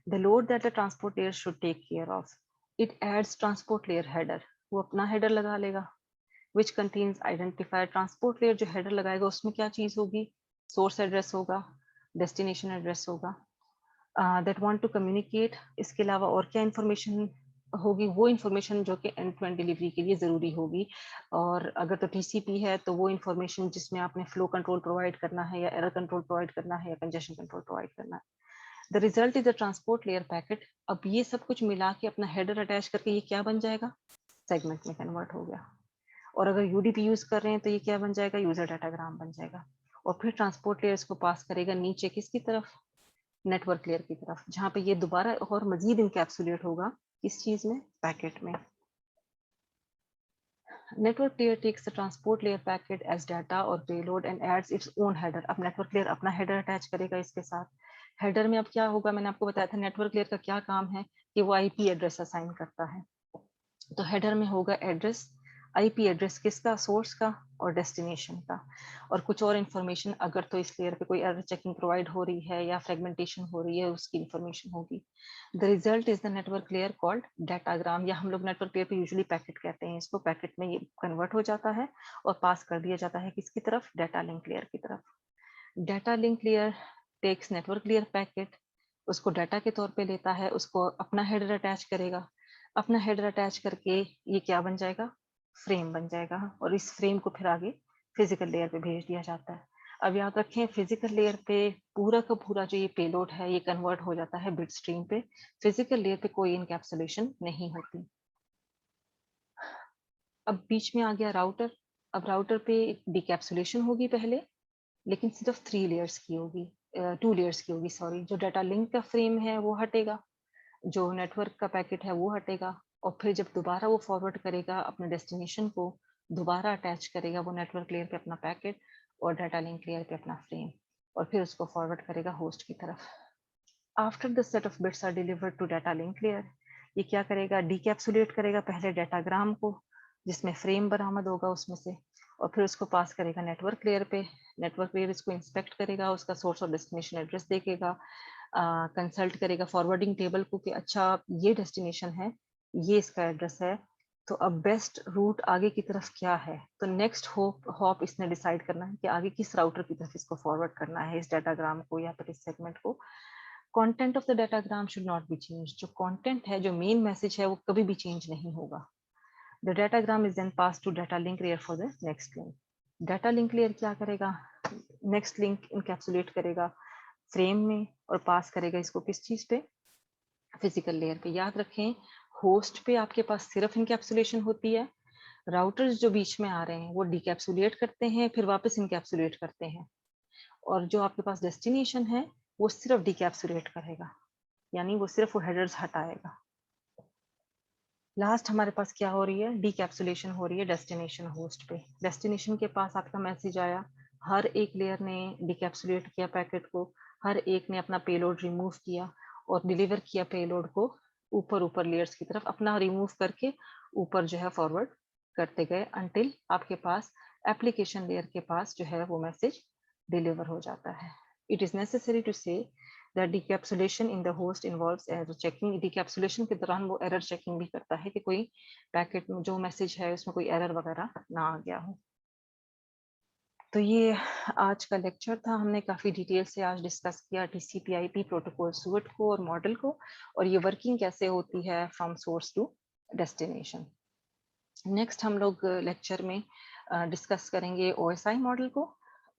the load that the transport layer should take care of. It adds transport layer header. वो अपना header लगा लेगा, which contains identifier. Transport layer जो header लगाएगा उसमें क्या चीज होगी, source address होगा, destination address होगा, that want to communicate। इसके अलावा और क्या information होगी, वो इन्फॉर्मेशन जो कि एंड टू एंड डिलीवरी के लिए जरूरी होगी। और अगर तो टीसीपी है तो वो इन्फॉर्मेशन जिसमें आपने फ्लो कंट्रोल प्रोवाइड करना है, या एरर कंट्रोल प्रोवाइड करना है, या कंजेशन कंट्रोल प्रोवाइड करना है। The result is the transport layer packet. अब ये सब कुछ मिला के अपना हेडर अटैच करके ये क्या बन जाएगा, सेगमेंट में कन्वर्ट हो गया। और अगर यूडीपी यूज कर रहे हैं तो ये क्या बन जाएगा, यूजर डाटाग्राम बन जाएगा। और फिर ट्रांसपोर्ट लेयर इसको पास करेगा नीचे किसकी तरफ, नेटवर्क लेयर की तरफ, जहां पे ये दोबारा और मजीद इनकैप्सुलेट होगा किस चीज में, पैकेट में। Network layer takes the transport layer packet as data और payload and adds its own header. अब नेटवर्क लेयर अपना हेडर अटैच करेगा इसके साथ। हेडर में अब क्या होगा, मैंने आपको बताया था नेटवर्क लेयर का क्या काम है कि वो आईपी एड्रेस असाइन करता है। तो हेडर में होगा एड्रेस, आईपी एड्रेस किसका, सोर्स का और डेस्टिनेशन का, और कुछ और इन्फॉर्मेशन अगर तो इस लेयर पे कोई एरर चेकिंग प्रोवाइड हो रही है या फ्रेगमेंटेशन हो रही है उसकी इन्फॉर्मेशन होगी। The result is the network layer called datagram, या हम लोग नेटवर्क लेयर पे यूजुअली पैकेट कहते हैं इसको। पैकेट में ये कन्वर्ट हो जाता है और पास कर दिया जाता है किसकी तरफ, डाटा लिंक लेयर की तरफ। Data link layer takes network layer packet, उसको डाटा के तौर पे लेता है, उसको अपना हेडर अटैच करेगा, अपना हेडर अटैच करके ये क्या बन जाएगा, फ्रेम बन जाएगा, और इस फ्रेम को फिर आगे फिजिकल लेयर पे भेज दिया जाता है। अब याद रखें फिजिकल लेयर पे पूरा का पूरा जो ये पेलोड है ये कन्वर्ट हो जाता है बिट स्ट्रीम पे, फिजिकल लेयर पे कोई इनकैप्सुलेशन नहीं होती। अब बीच में आ गया राउटर। अब राउटर पे डिकैप्सुलेशन होगी पहले, लेकिन सिर्फ 3 लेयर्स की होगी, 2 लेयर्स की होगी सॉरी। जो डाटा लिंक का फ्रेम है वो हटेगा, जो नेटवर्क का पैकेट है वो हटेगा, और फिर जब दोबारा वो फॉरवर्ड करेगा अपने डेस्टिनेशन को, दोबारा अटैच करेगा वो नेटवर्क लेयर पे अपना पैकेट और डाटा लिंक लेयर पे अपना फ्रेम, और फिर उसको फॉरवर्ड करेगा होस्ट की तरफ। After the set of bits are delivered to data link layer, ये क्या करेगा, डीकैप्सुलेट करेगा पहले डाटाग्राम को जिसमें फ्रेम बरामद होगा उसमें से, और फिर उसको पास करेगा नेटवर्क लेयर पे। नेटवर्क लेयर इसको इंस्पेक्ट करेगा, उसका सोर्स और डेस्टिनेशन एड्रेस देखेगा, कंसल्ट करेगा फॉरवर्डिंग टेबल को कि अच्छा ये डेस्टिनेशन है, ये इसका एड्रेस है, तो अब बेस्ट रूट आगे की तरफ क्या है। तो नेक्स्ट हॉप इसने डिसाइड करना है कि आगे किस राउटर की तरफ इसको फॉरवर्ड करना है, इस डाटाग्राम को या फिर इस सेगमेंट को। Content of the datagram should not be change, जो कंटेंट है, जो मेन मैसेज है, वो कभी भी चेंज नहीं होगा। The datagram is then pass to data link layer for the next link. Data link layer क्या करेगा, नेक्स्ट लिंक इनकैप्सुलेट करेगा फ्रेम में और पास करेगा इसको किस चीज पे, फिजिकल लेयर पे। याद रखें होस्ट पे आपके पास सिर्फ इनकैप्सुलेशन होती है, राउटर्स जो बीच में आ रहे हैं वो डिकैप्सुलेट करते हैं फिर वापस इनकैप्सुलेट करते हैं, और जो आपके पास डेस्टिनेशन है वो सिर्फ डिकैप्सुलेट करेगा, यानी वो सिर्फ वो हेडर्स हटाएगा। लास्ट हमारे पास क्या हो रही है, डीकैप्सुलेशन हो रही है डेस्टिनेशन होस्ट पे। डेस्टिनेशन के पास आपका मैसेज आया, हर एक लेयर ने डीकैप्सुलेट किया पैकेट को, हर एक ने अपना पेलोड रिमूव किया और डिलीवर किया पेलोड को ऊपर ऊपर लेयर्स की तरफ, अपना रिमूव करके ऊपर जो है फॉरवर्ड करते गए until आपके पास एप्लीकेशन लेयर के पास जो है वो मैसेज डिलीवर हो जाता है. It is necessary to say that decapsulation in the host involves error checking. Decapsulation के दौरान वो error checking भी करता है कि कोई पैकेट में जो मैसेज है उसमें कोई error वगैरह ना आ गया हो. तो ये आज का लेक्चर था. हमने काफ़ी डिटेल से आज डिस्कस किया TCP/IP प्रोटोकॉल सूट को और मॉडल को, और ये वर्किंग कैसे होती है from source to destination. Next हम लोग लेक्चर में डिस्कस करेंगे OSI मॉडल को.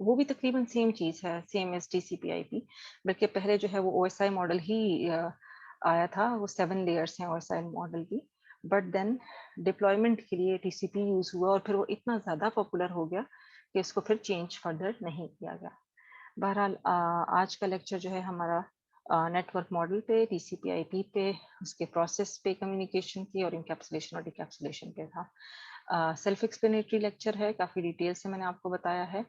वो भी तकरीबन सेम चीज़ है, सेम एज TCP/IP, बल्कि पहले जो है वो OSI मॉडल ही आया था. वो 7 लेयर्स हैं OSI मॉडल की, बट देन डिप्लॉयमेंट के लिए TCP यूज़ हुआ और फिर वो इतना ज़्यादा पॉपुलर हो गया कि इसको फिर चेंज फर्दर नहीं किया गया. बहरहाल आज का लेक्चर जो है हमारा नेटवर्क मॉडल पे, TCP/IP पे, उसके प्रोसेस पे, कम्युनिकेशन की, और इनकैप्सुलेशन और डिकैप्सुलेशन पे था. सेल्फ एक्सप्लेनेटरी लेक्चर है, काफ़ी डिटेल से मैंने आपको बताया है.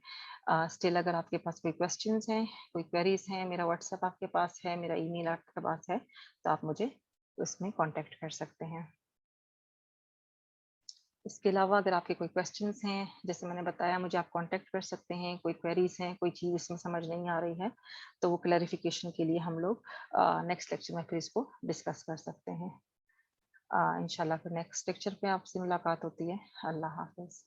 स्टिल अगर आपके पास कोई क्वेश्चंस हैं, कोई क्वेरीज हैं, मेरा व्हाट्सएप आपके पास है, मेरा ईमेल आपके पास है, तो आप मुझे उसमें कांटेक्ट कर सकते हैं. इसके अलावा अगर आपके कोई क्वेश्चंस हैं, जैसे मैंने बताया, मुझे आप कांटेक्ट कर सकते हैं. कोई क्वेरीज हैं, कोई चीज़ इसमें समझ नहीं आ रही है, तो वो क्लैरिफिकेशन के लिए हम लोग नेक्स्ट लेक्चर में फिर इसको डिस्कस कर सकते हैं. इंशाल्लाह फिर नेक्स्ट लेक्चर पे आपसे मुलाकात होती है. अल्लाह हाफिज़.